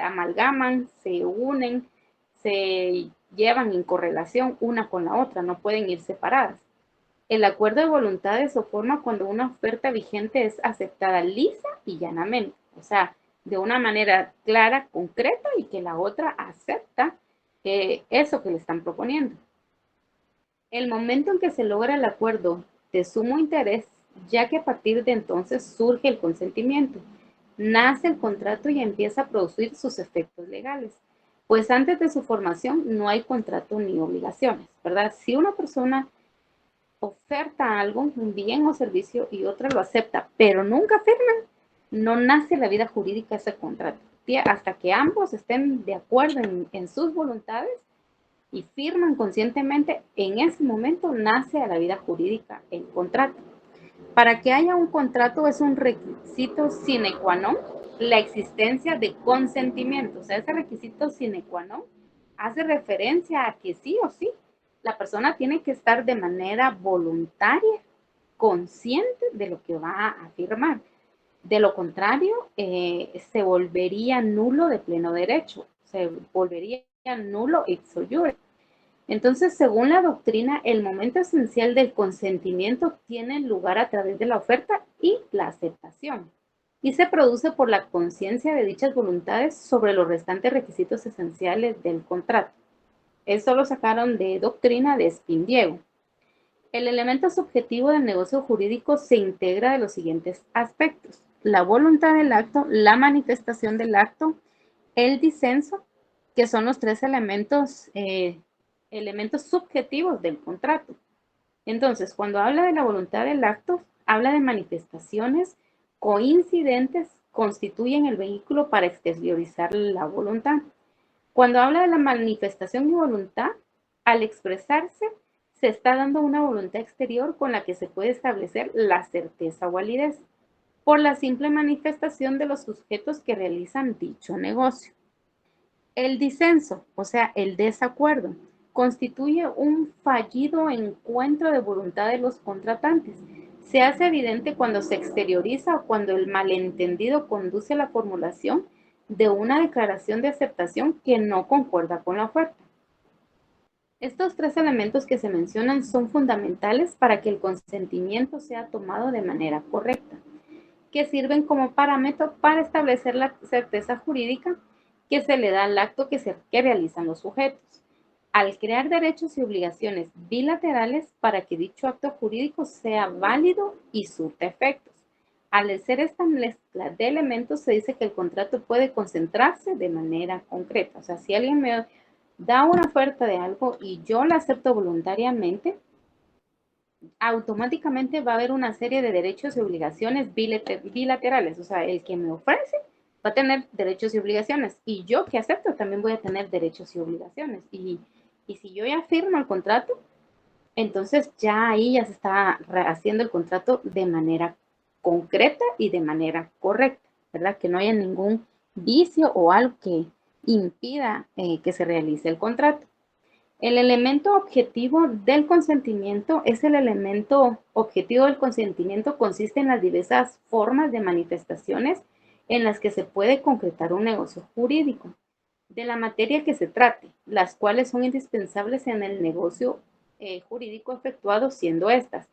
amalgaman, se unen, se llevan en correlación una con la otra, no pueden ir separadas. El acuerdo de voluntades se forma cuando una oferta vigente es aceptada lisa y llanamente, o sea, de una manera clara, concreta y que la otra acepta eso que le están proponiendo. El momento en que se logra el acuerdo de sumo interés, ya que a partir de entonces surge el consentimiento, nace el contrato y empieza a producir sus efectos legales. Pues antes de su formación no hay contrato ni obligaciones, ¿verdad? Si una persona oferta algo, un bien o servicio, y otra lo acepta, pero nunca firma, no nace la vida jurídica ese contrato. Hasta que ambos estén de acuerdo en sus voluntades y firman conscientemente, en ese momento nace a la vida jurídica el contrato. Para que haya un contrato es un requisito sine qua non la existencia de consentimiento. O sea, ese requisito sine qua non hace referencia a que sí o sí, la persona tiene que estar de manera voluntaria, consciente de lo que va a firmar. De lo contrario, se volvería nulo de pleno derecho, se volvería nulo ipso iure. Entonces, según la doctrina, el momento esencial del consentimiento tiene lugar a través de la oferta y la aceptación, y se produce por la conciencia de dichas voluntades sobre los restantes requisitos esenciales del contrato. Esto lo sacaron de doctrina de Spindiego. El elemento subjetivo del negocio jurídico se integra de los siguientes aspectos: la voluntad del acto, la manifestación del acto, el disenso, que son los tres elementos subjetivos del contrato. Entonces, cuando habla de la voluntad del acto, habla de manifestaciones coincidentes, constituyen el vehículo para exteriorizar la voluntad. Cuando habla de la manifestación y voluntad, al expresarse, se está dando una voluntad exterior con la que se puede establecer la certeza o validez por la simple manifestación de los sujetos que realizan dicho negocio. El disenso, o sea, el desacuerdo, constituye un fallido encuentro de voluntad de los contratantes. Se hace evidente cuando se exterioriza o cuando el malentendido conduce a la formulación de una declaración de aceptación que no concuerda con la oferta. Estos tres elementos que se mencionan son fundamentales para que el consentimiento sea tomado de manera correcta, que sirven como parámetro para establecer la certeza jurídica que se le da al acto que realizan los sujetos, al crear derechos y obligaciones bilaterales para que dicho acto jurídico sea válido y surta efectos. Al ser esta mezcla de elementos, se dice que el contrato puede concentrarse de manera concreta. O sea, si alguien me da una oferta de algo y yo la acepto voluntariamente, automáticamente va a haber una serie de derechos y obligaciones bilaterales. O sea, el que me ofrece va a tener derechos y obligaciones, y yo que acepto también voy a tener derechos y obligaciones. Y si yo ya firmo el contrato, entonces ya ahí ya se está haciendo el contrato de manera concreta y de manera correcta, ¿verdad? Que no haya ningún vicio o algo que impida que se realice el contrato. El elemento objetivo del consentimiento consiste en las diversas formas de manifestaciones en las que se puede concretar un negocio jurídico, de la materia que se trate, las cuales son indispensables en el negocio jurídico efectuado, siendo estas: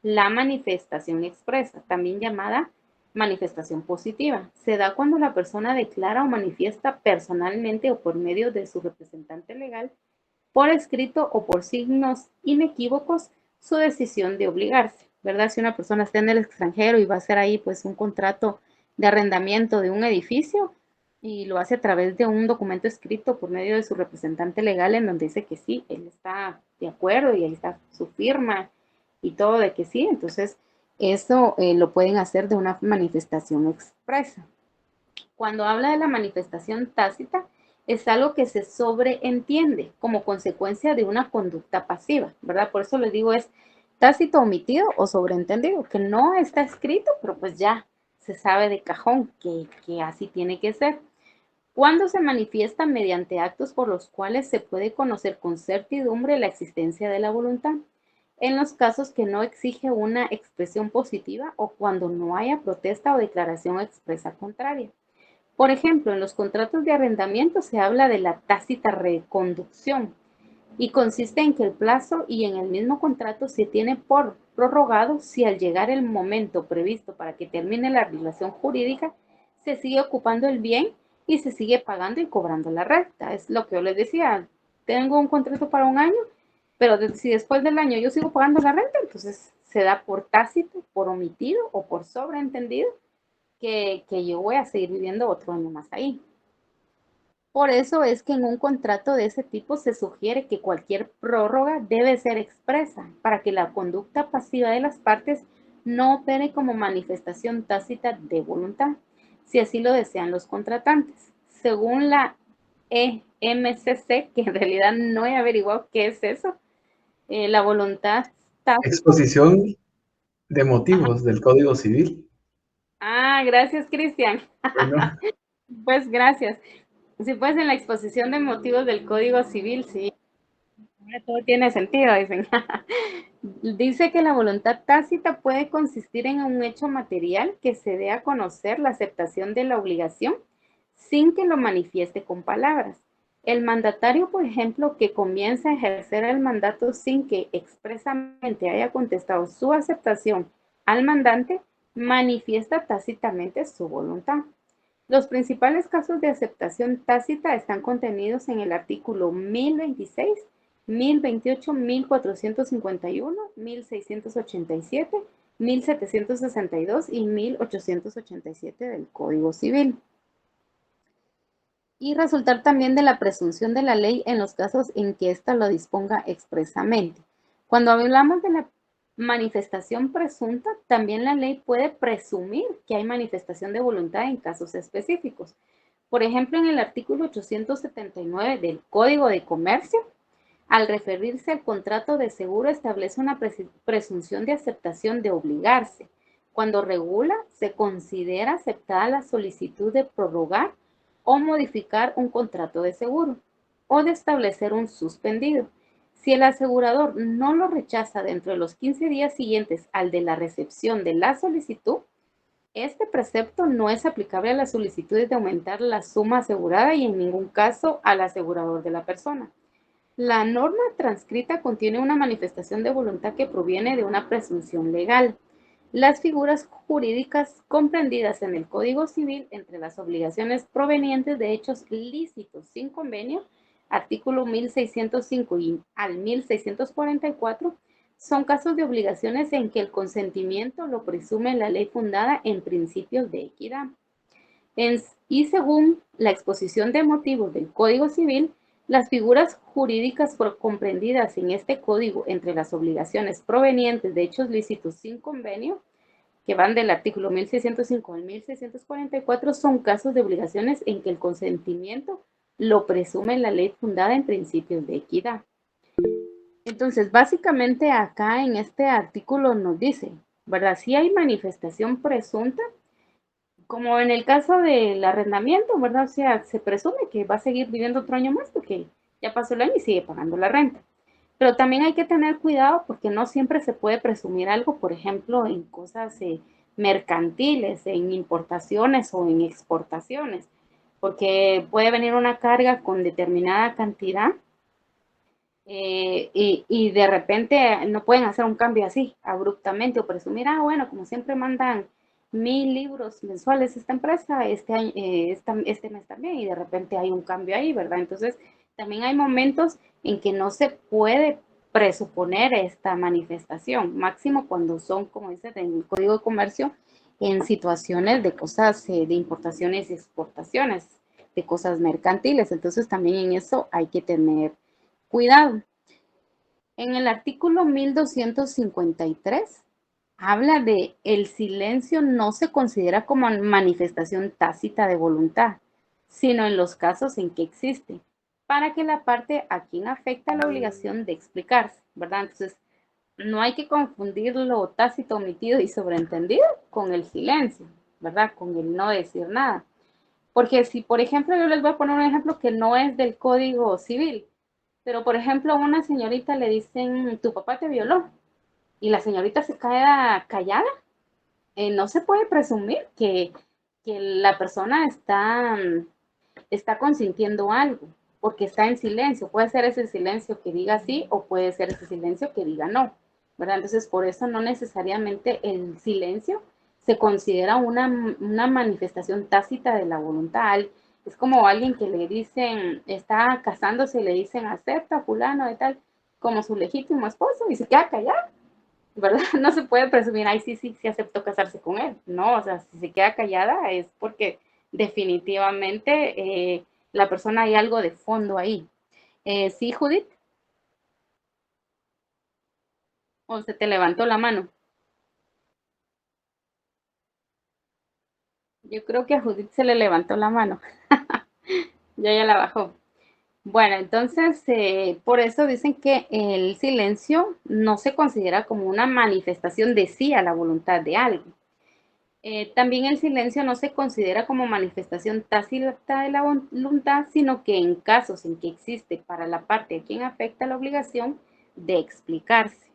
la manifestación expresa, también llamada manifestación positiva, se da cuando la persona declara o manifiesta personalmente o por medio de su representante legal, por escrito o por signos inequívocos, su decisión de obligarse, ¿verdad? Si una persona está en el extranjero y va a hacer ahí pues un contrato de arrendamiento de un edificio y lo hace a través de un documento escrito por medio de su representante legal, en donde dice que sí, él está de acuerdo y ahí está su firma y todo de que sí, entonces eso lo pueden hacer de una manifestación expresa. Cuando habla de la manifestación tácita, es algo que se sobreentiende como consecuencia de una conducta pasiva, ¿verdad? Por eso les digo, es tácito, omitido o sobreentendido, que no está escrito, pero pues ya se sabe de cajón que así tiene que ser. Cuando se manifiesta mediante actos por los cuales se puede conocer con certidumbre la existencia de la voluntad, en los casos que no exige una expresión positiva o cuando no haya protesta o declaración expresa contraria. Por ejemplo, en los contratos de arrendamiento se habla de la tácita reconducción y consiste en que el plazo y en el mismo contrato se tiene por prorrogado si al llegar el momento previsto para que termine la relación jurídica se sigue ocupando el bien y se sigue pagando y cobrando la renta. Es lo que yo les decía, tengo un contrato para un año, pero si después del año yo sigo pagando la renta, entonces se da por tácito, por omitido o por sobreentendido que yo voy a seguir viviendo otro año más ahí. Por eso es que en un contrato de ese tipo se sugiere que cualquier prórroga debe ser expresa para que la conducta pasiva de las partes no opere como manifestación tácita de voluntad, si así lo desean los contratantes. Según la EMCC, que en realidad no he averiguado qué es eso, la voluntad tácita. Exposición de motivos del Código Civil. Ah, gracias, Cristian. Bueno, Pues gracias. Sí, pues en la exposición de motivos del Código Civil, sí, ahora todo tiene sentido, dicen. Dice que la voluntad tácita puede consistir en un hecho material que se dé a conocer la aceptación de la obligación sin que lo manifieste con palabras. El mandatario, por ejemplo, que comienza a ejercer el mandato sin que expresamente haya contestado su aceptación al mandante, manifiesta tácitamente su voluntad. Los principales casos de aceptación tácita están contenidos en el artículo 1026, 1028, 1451, 1687, 1762 y 1887 del Código Civil. Y resultar también de la presunción de la ley en los casos en que ésta lo disponga expresamente. Cuando hablamos de la manifestación presunta, también la ley puede presumir que hay manifestación de voluntad en casos específicos. Por ejemplo, en el artículo 879 del Código de Comercio, al referirse al contrato de seguro, establece una presunción de aceptación de obligarse. Cuando regula, se considera aceptada la solicitud de prorrogar o modificar un contrato de seguro o de establecer un suspendido. Si el asegurador no lo rechaza dentro de los 15 días siguientes al de la recepción de la solicitud, este precepto no es aplicable a las solicitudes de aumentar la suma asegurada y en ningún caso al asegurador de la persona. La norma transcrita contiene una manifestación de voluntad que proviene de una presunción legal. Las figuras jurídicas comprendidas en el Código Civil entre las obligaciones provenientes de hechos lícitos sin convenio, artículo 1605 y al 1644, son casos de obligaciones en que el consentimiento lo presume la ley fundada en principios de equidad. Y según la exposición de motivos del Código Civil, las figuras jurídicas comprendidas en este código entre las obligaciones provenientes de hechos lícitos sin convenio, que van del artículo 1605 al 1644, son casos de obligaciones en que el consentimiento lo presume la ley fundada en principios de equidad. Entonces, básicamente acá en este artículo nos dice, ¿verdad? Si hay manifestación presunta, como en el caso del arrendamiento, ¿verdad? O sea, se presume que va a seguir viviendo otro año más porque ya pasó el año y sigue pagando la renta. Pero también hay que tener cuidado porque no siempre se puede presumir algo, por ejemplo, en cosas mercantiles, en importaciones o en exportaciones, porque puede venir una carga con determinada cantidad y de repente no pueden hacer un cambio así abruptamente o presumir, bueno, como siempre mandan 1000 libros mensuales esta empresa, este mes también, y de repente hay un cambio ahí, ¿verdad? Entonces, también hay momentos en que no se puede presuponer esta manifestación, máximo cuando son, como dice en el Código de Comercio, en situaciones de cosas de importaciones y exportaciones, de cosas mercantiles. Entonces, también en eso hay que tener cuidado. En el artículo 1253 habla de el silencio no se considera como manifestación tácita de voluntad, sino en los casos en que existe, para que la parte a quien afecta la obligación de explicarse, ¿verdad? Entonces, no hay que confundir lo tácito, omitido y sobreentendido con el silencio, ¿verdad? Con el no decir nada. Porque si, por ejemplo, yo les voy a poner un ejemplo que no es del Código Civil, pero, por ejemplo, a una señorita le dicen, tu papá te violó, y la señorita se queda callada, no se puede presumir que la persona está consintiendo algo, porque está en silencio. Puede ser ese silencio que diga sí o puede ser ese silencio que diga no, ¿verdad? Entonces, por eso no necesariamente el silencio se considera una manifestación tácita de la voluntad. Es como alguien que le dicen, está casándose y le dicen, acepta fulano de tal como su legítimo esposo y se queda callado, ¿verdad? No se puede presumir, ay, sí aceptó casarse con él. No, o sea, si se queda callada es porque definitivamente la persona hay algo de fondo ahí. ¿Sí, Judith? ¿O se te levantó la mano? Yo creo que a Judith se le levantó la mano. Ya la bajó. Bueno, entonces, por eso dicen que el silencio no se considera como una manifestación de sí a la voluntad de alguien. También el silencio no se considera como manifestación tácita de la voluntad, sino que en casos en que existe para la parte a quien afecta la obligación de explicarse.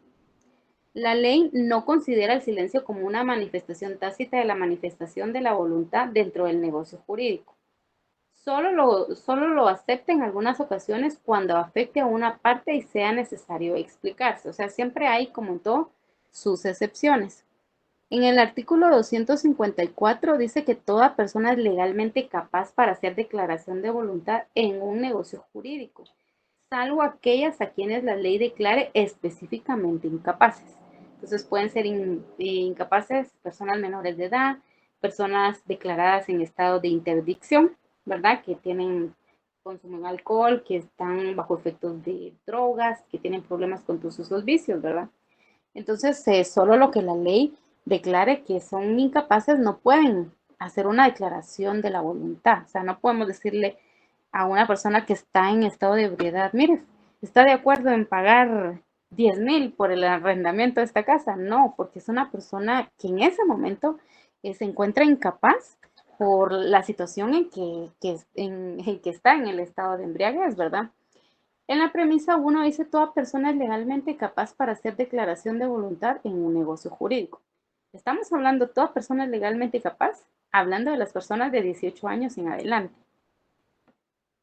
La ley no considera el silencio como una manifestación tácita de la manifestación de la voluntad dentro del negocio jurídico. Solo lo acepta en algunas ocasiones cuando afecte a una parte y sea necesario explicarse. O sea, siempre hay, como en todo, sus excepciones. En el artículo 254 dice que toda persona es legalmente capaz para hacer declaración de voluntad en un negocio jurídico, salvo aquellas a quienes la ley declare específicamente incapaces. Entonces pueden ser incapaces personas menores de edad, personas declaradas en estado de interdicción, ¿verdad? Que consumen alcohol, que están bajo efectos de drogas, que tienen problemas con todos sus vicios, ¿verdad? Entonces, solo lo que la ley declare que son incapaces no pueden hacer una declaración de la voluntad. O sea, no podemos decirle a una persona que está en estado de ebriedad, mire, ¿está de acuerdo en pagar 10,000 por el arrendamiento de esta casa? No, porque es una persona que en ese momento se encuentra incapaz por la situación en que está en el estado de embriaguez, ¿verdad? En la premisa 1 dice, toda persona es legalmente capaz para hacer declaración de voluntad en un negocio jurídico. Estamos hablando, toda persona es legalmente capaz, hablando de las personas de 18 años en adelante.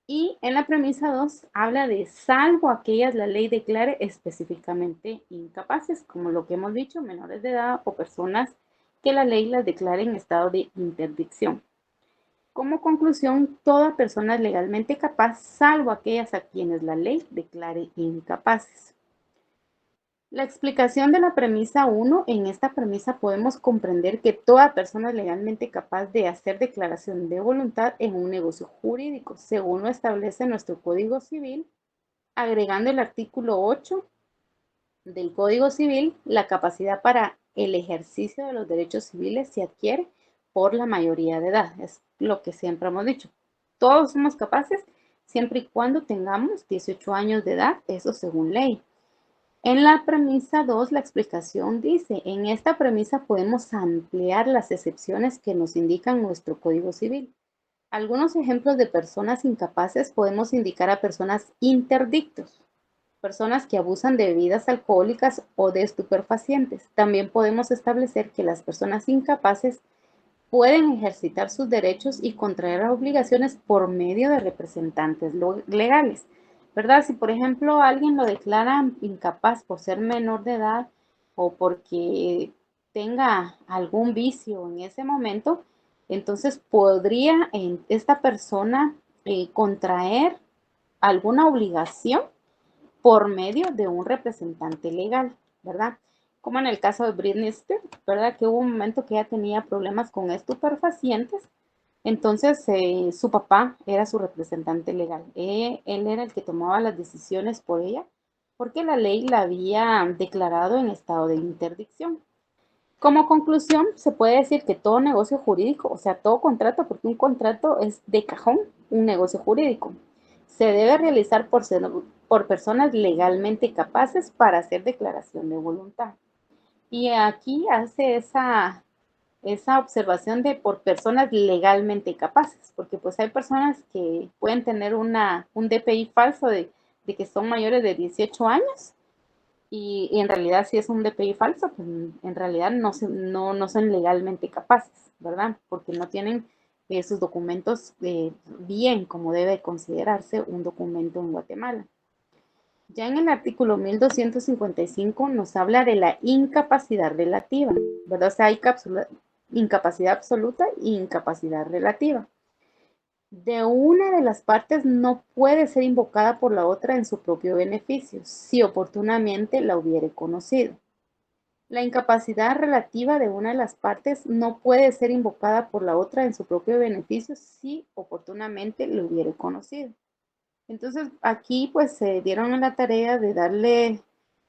Y en la premisa 2 habla de salvo aquellas la ley declare específicamente incapaces, como lo que hemos dicho, menores de edad o personas que la ley las declare en estado de interdicción. Como conclusión, toda persona es legalmente capaz, salvo aquellas a quienes la ley declare incapaces. La explicación de la premisa 1, en esta premisa podemos comprender que toda persona es legalmente capaz de hacer declaración de voluntad en un negocio jurídico, según lo establece nuestro Código Civil, agregando el artículo 8 del Código Civil, la capacidad para el ejercicio de los derechos civiles se adquiere por la mayoría de edad. Es lo que siempre hemos dicho. Todos somos capaces siempre y cuando tengamos 18 años de edad, eso según ley. En la premisa 2, la explicación dice, en esta premisa podemos ampliar las excepciones que nos indican nuestro Código Civil. Algunos ejemplos de personas incapaces podemos indicar a personas interdictos, personas que abusan de bebidas alcohólicas o de estupefacientes. También podemos establecer que las personas incapaces pueden ejercitar sus derechos y contraer obligaciones por medio de representantes legales, ¿verdad? Si, por ejemplo, alguien lo declara incapaz por ser menor de edad o porque tenga algún vicio en ese momento, entonces podría esta persona contraer alguna obligación por medio de un representante legal, ¿verdad? Como en el caso de Britney Spears, ¿verdad? Que hubo un momento que ella tenía problemas con estupefacientes, entonces su papá era su representante legal. Él era el que tomaba las decisiones por ella, porque la ley la había declarado en estado de interdicción. Como conclusión, se puede decir que todo negocio jurídico, o sea, todo contrato, porque un contrato es de cajón un negocio jurídico, se debe realizar por personas legalmente capaces para hacer declaración de voluntad. Y aquí hace esa observación de por personas legalmente capaces, porque pues hay personas que pueden tener un DPI falso de que son mayores de 18 años y en realidad si es un DPI falso, pues en realidad no son legalmente capaces, ¿verdad? Porque no tienen sus documentos bien como debe considerarse un documento en Guatemala. Ya en el artículo 1255 nos habla de la incapacidad relativa, ¿verdad? O sea, hay incapacidad absoluta e incapacidad relativa. de una de las partes no puede ser invocada por la otra en su propio beneficio, si oportunamente la hubiere conocido. La incapacidad relativa de una de las partes no puede ser invocada por la otra en su propio beneficio si oportunamente lo hubiere conocido. Entonces, aquí pues se dieron a la tarea de darle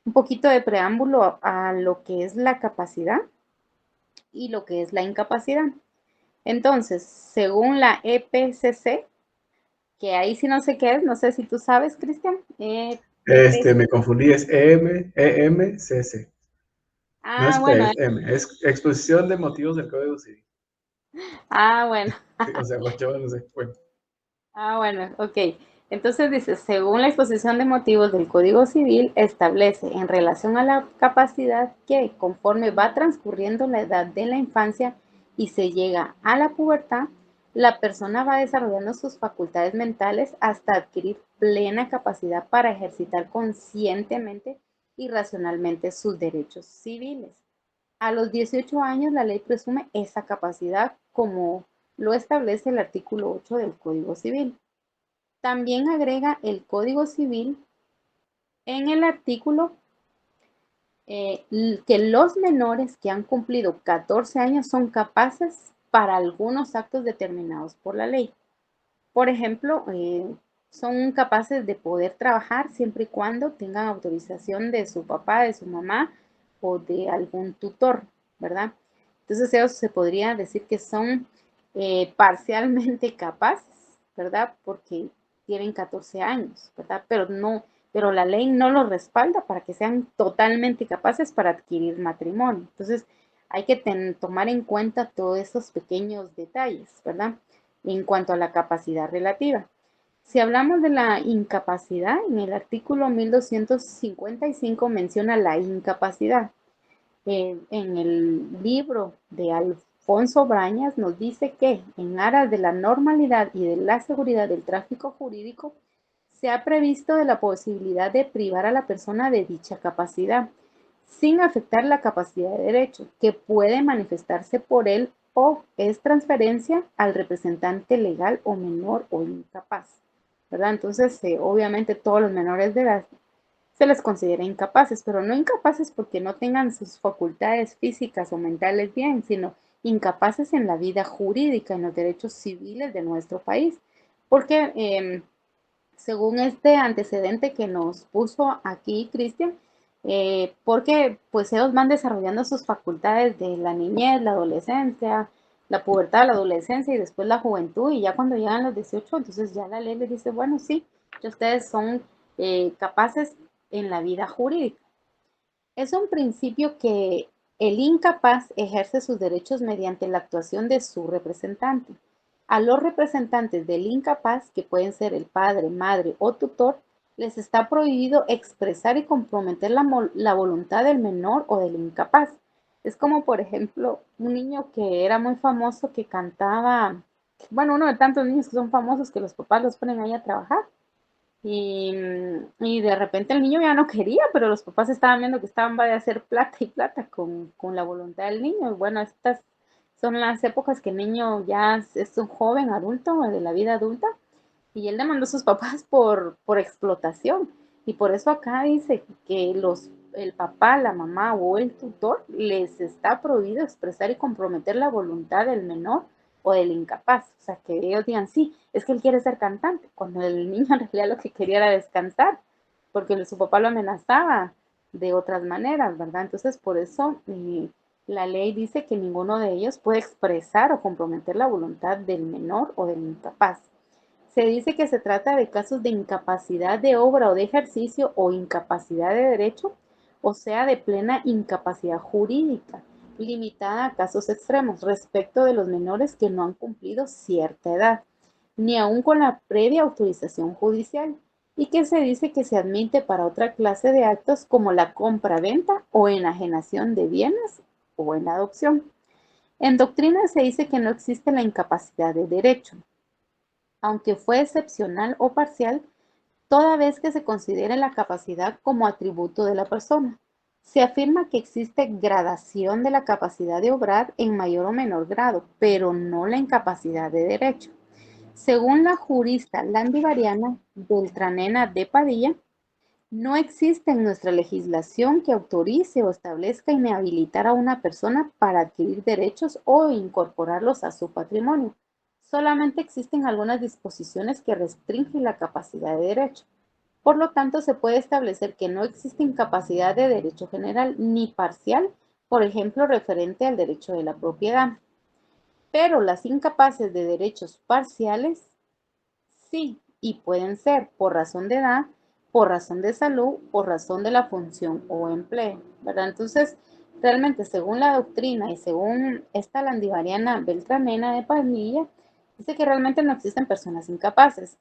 un poquito de preámbulo a lo que es la capacidad y lo que es la incapacidad. Entonces, según la EPCC, que ahí sí no sé qué es, no sé si tú sabes, Cristian. Me confundí, es EMCC. No Ah, es P, bueno, es M. Es exposición de motivos del Código Civil. bueno. Sí, o sea, pues yo no sé. Bueno. Bueno, ok. Entonces dice, según la exposición de motivos del Código Civil, establece en relación a la capacidad que conforme va transcurriendo la edad de la infancia y se llega a la pubertad, la persona va desarrollando sus facultades mentales hasta adquirir plena capacidad para ejercitar conscientemente y racionalmente sus derechos civiles. A los 18 años, la ley presume esa capacidad como lo establece el artículo 8 del Código Civil. También agrega el Código Civil en el artículo que los menores que han cumplido 14 años son capaces para algunos actos determinados por la ley. Por ejemplo, son capaces de poder trabajar siempre y cuando tengan autorización de su papá, de su mamá o de algún tutor, ¿verdad? Entonces ellos se podría decir que son parcialmente capaces, ¿verdad? Porque tienen 14 años, ¿verdad? Pero la ley no los respalda para que sean totalmente capaces para adquirir matrimonio. Entonces hay que tomar en cuenta todos esos pequeños detalles, ¿verdad? En cuanto a la capacidad relativa. Si hablamos de la incapacidad, en el artículo 1255 menciona la incapacidad. En el libro de Alfonso Brañas nos dice que en aras de la normalidad y de la seguridad del tráfico jurídico, se ha previsto de la posibilidad de privar a la persona de dicha capacidad, sin afectar la capacidad de derecho, que puede manifestarse por él o es transferencia al representante legal o menor o incapaz, ¿verdad? Entonces, obviamente todos los menores de edad se les considera incapaces, pero no incapaces porque no tengan sus facultades físicas o mentales bien, sino incapaces en la vida jurídica, en los derechos civiles de nuestro país. Porque según este antecedente que nos puso aquí Cristian, porque pues ellos van desarrollando sus facultades de la niñez, la adolescencia, la pubertad, la adolescencia y después la juventud, y ya cuando llegan los 18, entonces ya la ley les dice, bueno, sí, que ustedes son capaces en la vida jurídica. Es un principio que el incapaz ejerce sus derechos mediante la actuación de su representante. A los representantes del incapaz, que pueden ser el padre, madre o tutor, les está prohibido expresar y comprometer la voluntad del menor o del incapaz. Es como, por ejemplo, un niño que era muy famoso que cantaba, bueno, uno de tantos niños que son famosos que los papás los ponen ahí a trabajar y de repente el niño ya no quería, pero los papás estaban viendo que estaban va a hacer plata y plata con la voluntad del niño. Y bueno, estas son las épocas que el niño ya es un joven adulto de la vida adulta y él demandó a sus papás por explotación. Y por eso acá dice que el papá, la mamá o el tutor les está prohibido expresar y comprometer la voluntad del menor o del incapaz. O sea, que ellos digan, sí, es que él quiere ser cantante, cuando el niño en realidad lo que quería era descansar, porque su papá lo amenazaba de otras maneras, ¿verdad? Entonces, por eso la ley dice que ninguno de ellos puede expresar o comprometer la voluntad del menor o del incapaz. Se dice que se trata de casos de incapacidad de obra o de ejercicio o incapacidad de derecho, o sea, de plena incapacidad jurídica, limitada a casos extremos respecto de los menores que no han cumplido cierta edad, ni aun con la previa autorización judicial, y que se dice que se admite para otra clase de actos como la compra-venta o enajenación de bienes o en la adopción. En doctrina se dice que no existe la incapacidad de derecho, aunque fue excepcional o parcial, toda vez que se considere la capacidad como atributo de la persona. Se afirma que existe gradación de la capacidad de obrar en mayor o menor grado, pero no la incapacidad de derecho. Según la jurista landivariana Beltranena de Padilla, no existe en nuestra legislación que autorice o establezca inhabilitar a una persona para adquirir derechos o incorporarlos a su patrimonio. Solamente existen algunas disposiciones que restringen la capacidad de derecho. Por lo tanto, se puede establecer que no existe incapacidad de derecho general ni parcial, por ejemplo, referente al derecho de la propiedad. Pero las incapaces de derechos parciales sí, y pueden ser por razón de edad, por razón de salud, por razón de la función o empleo, ¿verdad? Entonces, realmente según la doctrina y según esta landivariana Beltranena de Padilla, dice que realmente no existen personas incapaces,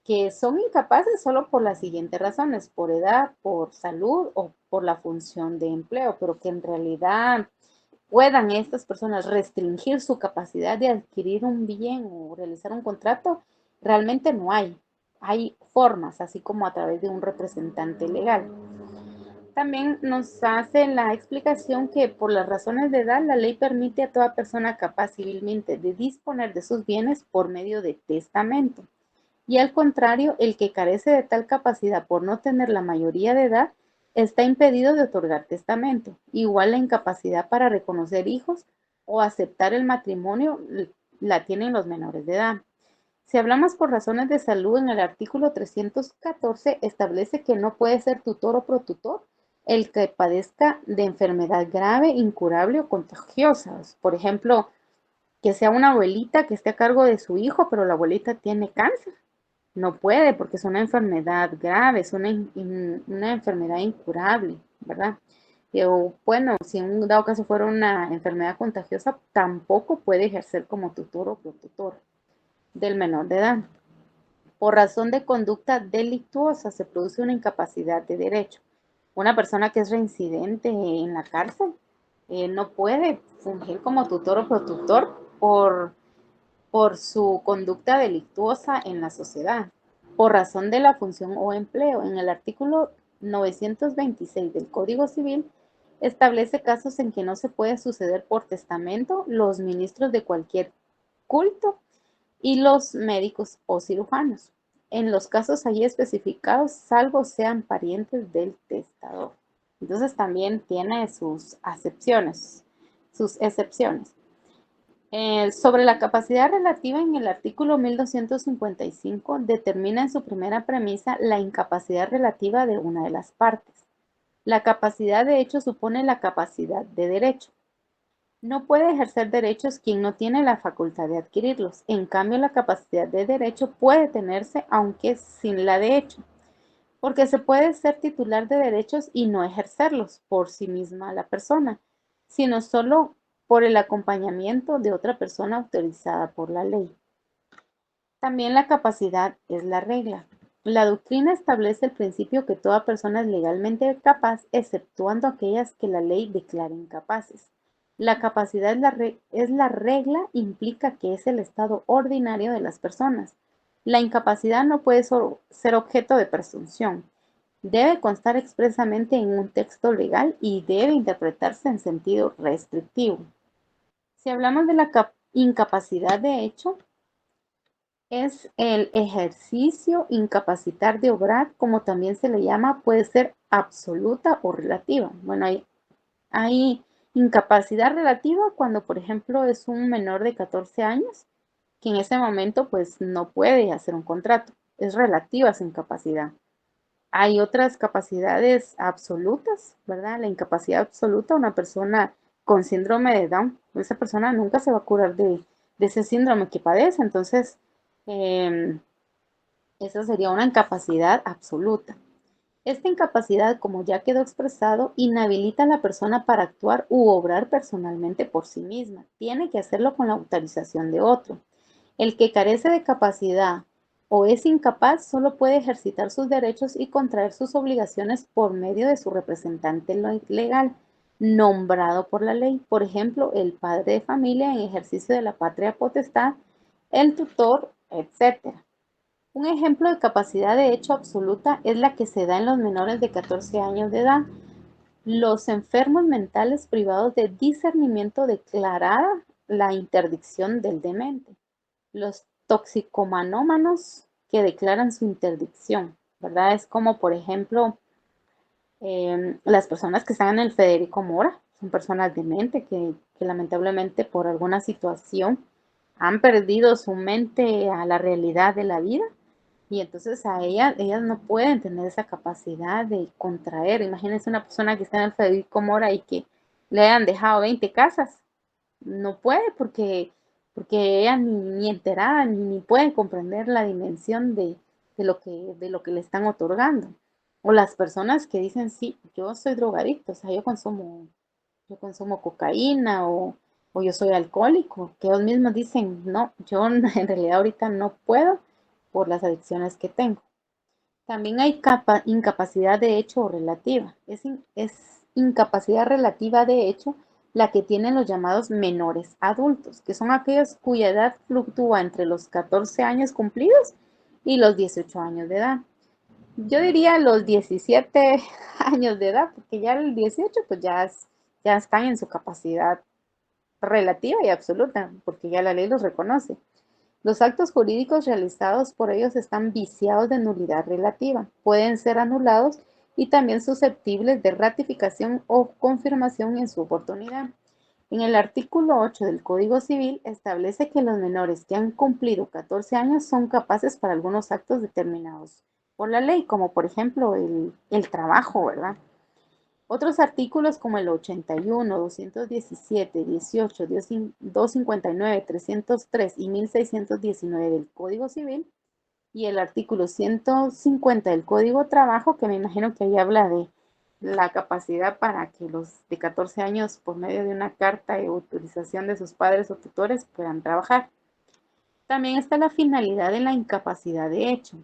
que son incapaces solo por las siguientes razones, por edad, por salud o por la función de empleo, pero que en realidad puedan estas personas restringir su capacidad de adquirir un bien o realizar un contrato, realmente no hay. Hay formas, así como a través de un representante legal. También nos hace la explicación que por las razones de edad, la ley permite a toda persona capaz civilmente de disponer de sus bienes por medio de testamento. Y al contrario, el que carece de tal capacidad por no tener la mayoría de edad, está impedido de otorgar testamento. Igual la incapacidad para reconocer hijos o aceptar el matrimonio la tienen los menores de edad. Si hablamos por razones de salud, en el artículo 314 establece que no puede ser tutor o protutor el que padezca de enfermedad grave, incurable o contagiosa. Por ejemplo, que sea una abuelita que esté a cargo de su hijo, pero la abuelita tiene cáncer. No puede porque es una enfermedad grave, es una enfermedad incurable, ¿verdad? O bueno, si en un dado caso fuera una enfermedad contagiosa, tampoco puede ejercer como tutor o protutor del menor de edad. Por razón de conducta delictuosa se produce una incapacidad de derecho. Una persona que es reincidente en la cárcel no puede fungir como tutor o protutor por su conducta delictuosa en la sociedad, por razón de la función o empleo. En el artículo 926 del Código Civil establece casos en que no se puede suceder por testamento los ministros de cualquier culto y los médicos o cirujanos, en los casos allí especificados, salvo sean parientes del testador. Entonces también tiene sus excepciones. Sobre la capacidad relativa, en el artículo 1255 determina en su primera premisa la incapacidad relativa de una de las partes. La capacidad de hecho supone la capacidad de derecho. No puede ejercer derechos quien no tiene la facultad de adquirirlos. En cambio, la capacidad de derecho puede tenerse aunque sin la de hecho, porque se puede ser titular de derechos y no ejercerlos por sí misma la persona, sino solo por el acompañamiento de otra persona autorizada por la ley. También la capacidad es la regla. La doctrina establece el principio que toda persona es legalmente capaz, exceptuando aquellas que la ley declara incapaces. La capacidad es la regla, implica que es el estado ordinario de las personas. La incapacidad no puede ser objeto de presunción. Debe constar expresamente en un texto legal y debe interpretarse en sentido restrictivo. Si hablamos de la incapacidad de hecho, es el ejercicio incapacitar de obrar, como también se le llama, puede ser absoluta o relativa. Bueno, hay incapacidad relativa cuando, por ejemplo, es un menor de 14 años que en ese momento pues no puede hacer un contrato. Es relativa su incapacidad. Hay otras capacidades absolutas, ¿verdad? La incapacidad absoluta, una persona con síndrome de Down, esa persona nunca se va a curar de ese síndrome que padece. Entonces, esa sería una incapacidad absoluta. Esta incapacidad, como ya quedó expresado, inhabilita a la persona para actuar u obrar personalmente por sí misma. Tiene que hacerlo con la autorización de otro. El que carece de capacidad o es incapaz solo puede ejercitar sus derechos y contraer sus obligaciones por medio de su representante legal, nombrado por la ley. Por ejemplo, el padre de familia en ejercicio de la patria potestad, el tutor, etc. Un ejemplo de capacidad de hecho absoluta es la que se da en los menores de 14 años de edad. Los enfermos mentales privados de discernimiento declarada la interdicción del demente. Los toxicomanómanos que declaran su interdicción, ¿verdad? Es como, por ejemplo, las personas que están en el Federico Mora, son personas de mente que lamentablemente por alguna situación han perdido su mente a la realidad de la vida y entonces ellas no pueden tener esa capacidad de contraer. Imagínense una persona que está en el Federico Mora y que le hayan dejado 20 casas. No puede porque ella ni enterada ni puede comprender la dimensión de lo que le están otorgando. O las personas que dicen, sí, yo soy drogadicto, o sea, yo consumo cocaína o yo soy alcohólico, que ellos mismos dicen, no, yo en realidad ahorita no puedo por las adicciones que tengo. También hay incapacidad de hecho o relativa. Es incapacidad relativa de hecho la que tienen los llamados menores adultos, que son aquellos cuya edad fluctúa entre los 14 años cumplidos y los 18 años de edad. Yo diría los 17 años de edad, porque ya el 18 pues ya están en su capacidad relativa y absoluta, porque ya la ley los reconoce. Los actos jurídicos realizados por ellos están viciados de nulidad relativa, pueden ser anulados y también susceptibles de ratificación o confirmación en su oportunidad. En el artículo 8 del Código Civil establece que los menores que han cumplido 14 años son capaces para algunos actos determinados por la ley, como por ejemplo el trabajo, ¿verdad? Otros artículos como el 81, 217, 18, 259, 303 y 1619 del Código Civil y el artículo 150 del Código Trabajo, que me imagino que ahí habla de la capacidad para que los de 14 años, por medio de una carta de autorización de sus padres o tutores, puedan trabajar. También está la finalidad de la incapacidad de hecho.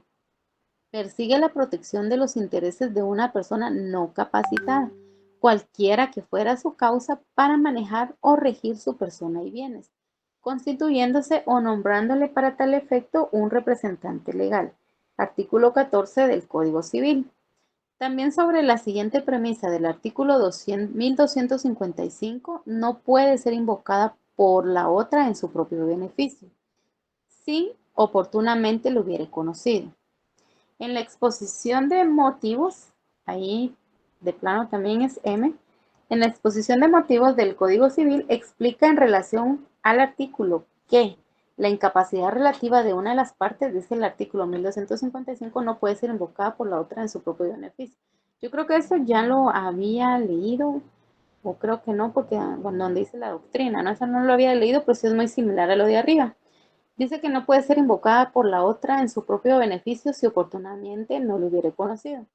Persigue la protección de los intereses de una persona no capacitada, cualquiera que fuera su causa, para manejar o regir su persona y bienes, constituyéndose o nombrándole para tal efecto un representante legal. Artículo 14 del Código Civil. También sobre la siguiente premisa del artículo 1255, no puede ser invocada por la otra en su propio beneficio, si oportunamente lo hubiere conocido. En la exposición de motivos, ahí de plano también es M, en la exposición de motivos del Código Civil explica en relación al artículo que la incapacidad relativa de una de las partes, dice el artículo 1255, no puede ser invocada por la otra en su propio beneficio. Yo creo que eso ya lo había leído, o creo que no, porque donde dice la doctrina, ¿no? Eso no lo había leído, pero sí es muy similar a lo de arriba. Dice que no puede ser invocada por la otra en su propio beneficio si oportunamente no lo hubiere conocido.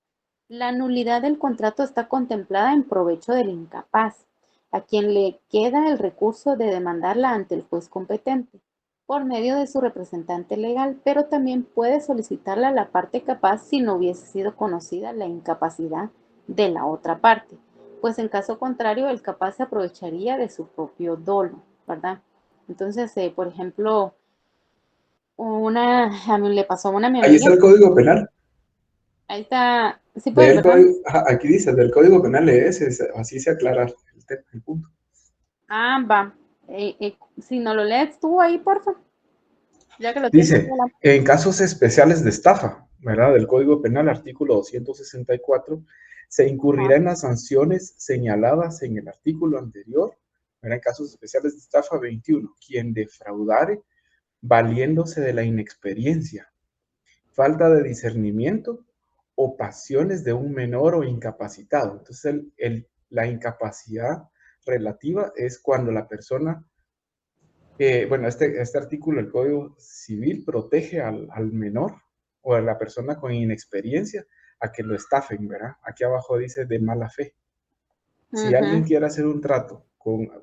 La nulidad del contrato está contemplada en provecho del incapaz, a quien le queda el recurso de demandarla ante el juez competente, por medio de su representante legal, pero también puede solicitarla a la parte capaz si no hubiese sido conocida la incapacidad de la otra parte, pues en caso contrario el capaz se aprovecharía de su propio dolo, ¿verdad? Entonces, por ejemplo, a mí le pasó a una mi Ahí está amiga, el Código Penal. ahí está, sí Ve puedes, el ¿verdad? código, ajá, aquí dice, del Código Penal es, así se aclara el punto. Ah, va. Si no lo lees tú ahí, porfa, ya que lo tienes. Dice, en casos especiales de estafa, ¿verdad? Del Código Penal, artículo 264, se incurrirá Ajá. en las sanciones señaladas en el artículo anterior, ¿verdad? En casos especiales de estafa 21, quien defraudare valiéndose de la inexperiencia, falta de discernimiento o pasiones de un menor o incapacitado. Entonces, la incapacidad relativa es cuando la persona, bueno, este artículo del Código Civil protege al menor o a la persona con inexperiencia a que lo estafen, ¿verdad? Aquí abajo dice de mala fe. Si alguien Ujú. quiere hacer un trato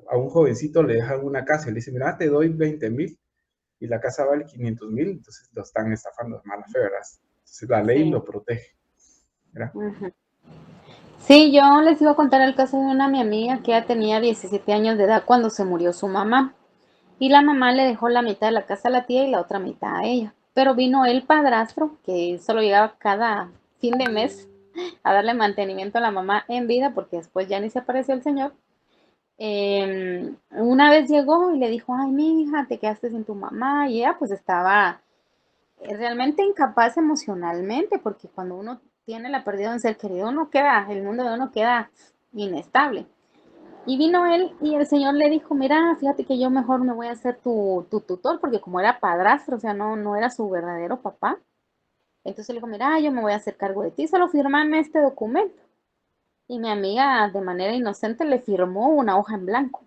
a un jovencito, le dejan una casa y le dice, mira, te doy 20,000 y la casa vale 500,000, entonces lo están estafando de mala fe, ¿verdad? Entonces la ley Sí. lo protege, ¿verdad? Ujú. Sí, yo les iba a contar el caso de mi amiga que ya tenía 17 años de edad cuando se murió su mamá. Y la mamá le dejó la mitad de la casa a la tía y la otra mitad a ella. Pero vino el padrastro, que solo llegaba cada fin de mes a darle mantenimiento a la mamá en vida, porque después ya ni se apareció el señor. Una vez llegó y le dijo, ay, mi hija, te quedaste sin tu mamá, y ella pues estaba realmente incapaz emocionalmente, porque cuando uno tiene la pérdida de un ser querido, uno queda, el mundo de uno queda inestable. Y vino él y el señor le dijo, mira, fíjate que yo mejor me voy a hacer tu tutor, porque como era padrastro, o sea, no era su verdadero papá. Entonces le dijo, mira, yo me voy a hacer cargo de ti, solo firmame este documento. Y mi amiga de manera inocente le firmó una hoja en blanco,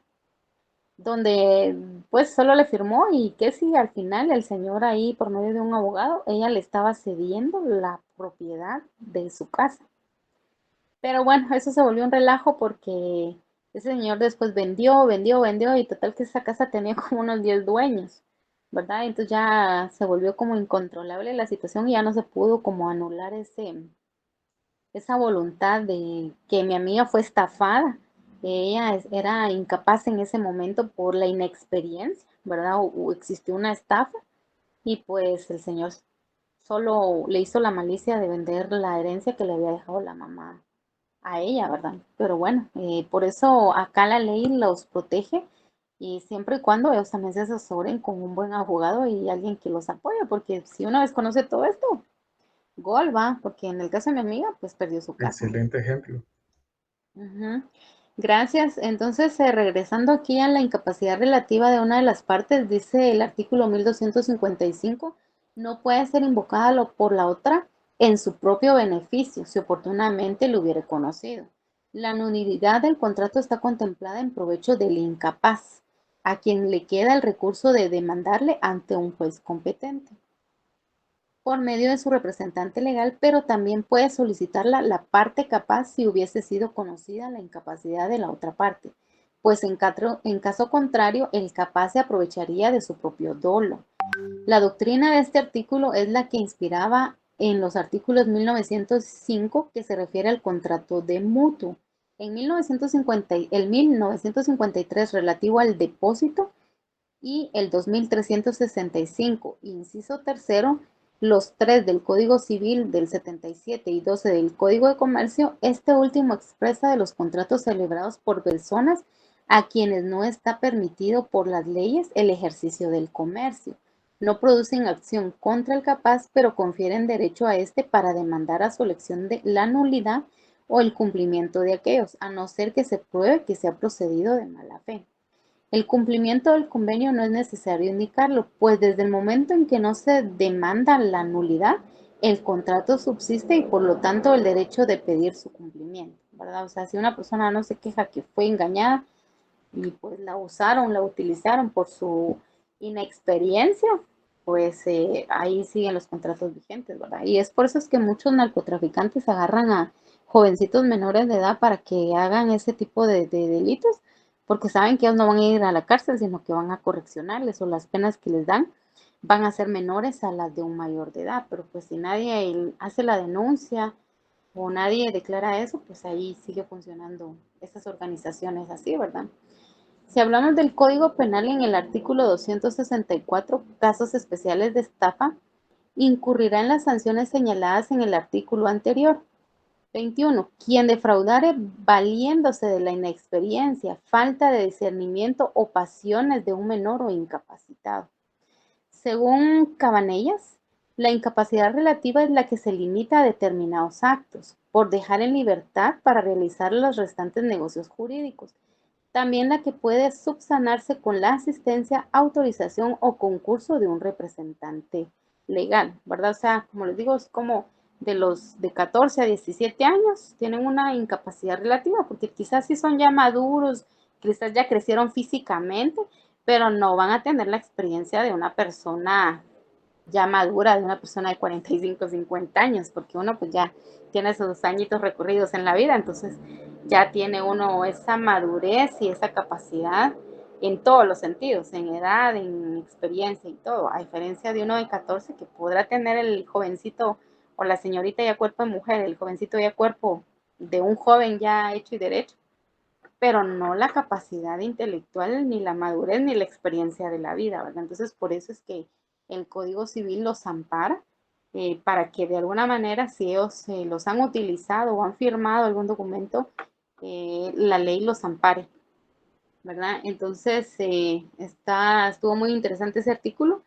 donde pues solo le firmó y que si al final el señor ahí por medio de un abogado, ella le estaba cediendo la propiedad de su casa. Pero bueno, eso se volvió un relajo porque ese señor después vendió y total que esa casa tenía como unos 10 dueños, ¿verdad? Entonces ya se volvió como incontrolable la situación y ya no se pudo como anular esa voluntad de que mi amiga fue estafada. Ella era incapaz en ese momento por la inexperiencia, ¿verdad? O existió una estafa y pues el señor solo le hizo la malicia de vender la herencia que le había dejado la mamá a ella, ¿verdad? Pero bueno, por eso acá la ley los protege y siempre y cuando ellos también se asesoren con un buen abogado y alguien que los apoye, porque si uno desconoce todo esto, gol va, porque en el caso de mi amiga, pues perdió su casa. Excelente ejemplo. Ujú. Gracias. Entonces, regresando aquí a la incapacidad relativa de una de las partes, dice el artículo 1255, no puede ser invocada por la otra en su propio beneficio, si oportunamente lo hubiere conocido. La nulidad del contrato está contemplada en provecho del incapaz, a quien le queda el recurso de demandarle ante un juez competente por medio de su representante legal, pero también puede solicitarla la parte capaz si hubiese sido conocida la incapacidad de la otra parte, pues en caso contrario, el capaz se aprovecharía de su propio dolo. La doctrina de este artículo es la que inspiraba en los artículos 1905 que se refiere al contrato de mutuo. En 1953 relativo al depósito y el 2365, inciso tercero, los 3 del Código Civil del 77 y 12 del Código de Comercio, este último expresa de los contratos celebrados por personas a quienes no está permitido por las leyes el ejercicio del comercio. No producen acción contra el capaz, pero confieren derecho a este para demandar a su elección de la nulidad o el cumplimiento de aquellos, a no ser que se pruebe que se ha procedido de mala fe. El cumplimiento del convenio no es necesario indicarlo, pues desde el momento en que no se demanda la nulidad, el contrato subsiste y por lo tanto el derecho de pedir su cumplimiento, ¿verdad? O sea, si una persona no se queja que fue engañada y pues la usaron, la utilizaron por su inexperiencia, pues ahí siguen los contratos vigentes, ¿verdad? Y es por eso es que muchos narcotraficantes agarran a jovencitos menores de edad para que hagan ese tipo de delitos, porque saben que ellos no van a ir a la cárcel, sino que van a correccionarles o las penas que les dan van a ser menores a las de un mayor de edad, pero pues si nadie hace la denuncia o nadie declara eso, pues ahí sigue funcionando esas organizaciones así, ¿verdad? Si hablamos del Código Penal en el artículo 264, casos especiales de estafa, incurrirá en las sanciones señaladas en el artículo anterior. 21. Quien defraudare valiéndose de la inexperiencia, falta de discernimiento o pasiones de un menor o incapacitado. Según Cabanellas, la incapacidad relativa es la que se limita a determinados actos, por dejar en libertad para realizar los restantes negocios jurídicos. También la que puede subsanarse con la asistencia, autorización o concurso de un representante legal, ¿verdad? O sea, como les digo, es como de los de 14 a 17 años tienen una incapacidad relativa, porque quizás sí son ya maduros, quizás ya crecieron físicamente, pero no van a tener la experiencia de una persona ya madura, de una persona de 45, 50 años, porque uno pues ya tiene sus añitos recorridos en la vida, entonces ya tiene uno esa madurez y esa capacidad en todos los sentidos, en edad, en experiencia y todo, a diferencia de uno de 14 que podrá tener el jovencito o la señorita ya cuerpo de mujer, el jovencito ya cuerpo de un joven ya hecho y derecho, pero no la capacidad intelectual, ni la madurez, ni la experiencia de la vida, ¿verdad? Entonces, por eso es que el Código Civil los ampara, para que de alguna manera, si ellos los han utilizado o han firmado algún documento, la ley los ampare. ¿verdad? Entonces, estuvo muy interesante ese artículo.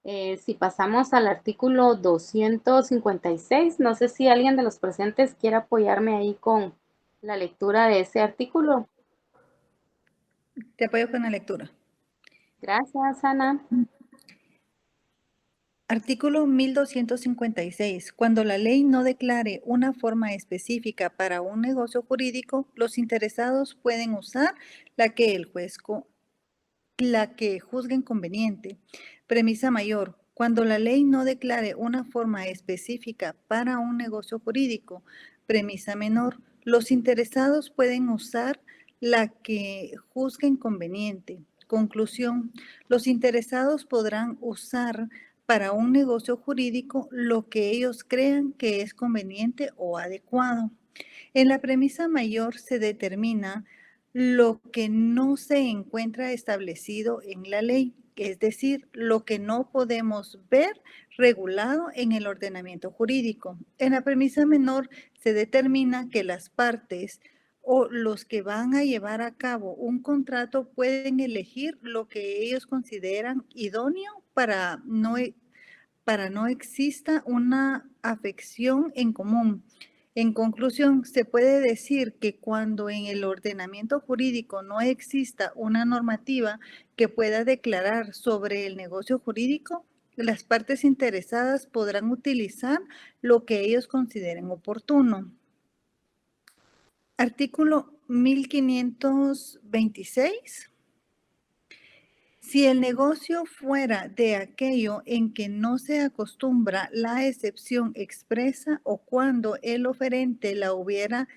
Si pasamos al artículo 256, no sé si alguien de los presentes quiere apoyarme ahí con la lectura de ese artículo. Te apoyo con la lectura. Gracias, Ana. Artículo 1256. Cuando la ley no declare una forma específica para un negocio jurídico, los interesados pueden usar la que el juez la que juzguen conveniente. Premisa mayor. Cuando la ley no declare una forma específica para un negocio jurídico. Premisa menor. Los interesados pueden usar la que juzguen conveniente. Conclusión. Los interesados podrán usar para un negocio jurídico lo que ellos crean que es conveniente o adecuado. En la premisa mayor se determina lo que no se encuentra establecido en la ley, es decir, lo que no podemos ver regulado en el ordenamiento jurídico. En la premisa menor se determina que las partes o los que van a llevar a cabo un contrato pueden elegir lo que ellos consideran idóneo para no exista una afección en común. En conclusión, se puede decir que cuando en el ordenamiento jurídico no exista una normativa que pueda declarar sobre el negocio jurídico, las partes interesadas podrán utilizar lo que ellos consideren oportuno. Artículo 1526. Si el negocio fuera de aquello en que no se acostumbra la excepción expresa o cuando el oferente la hubiera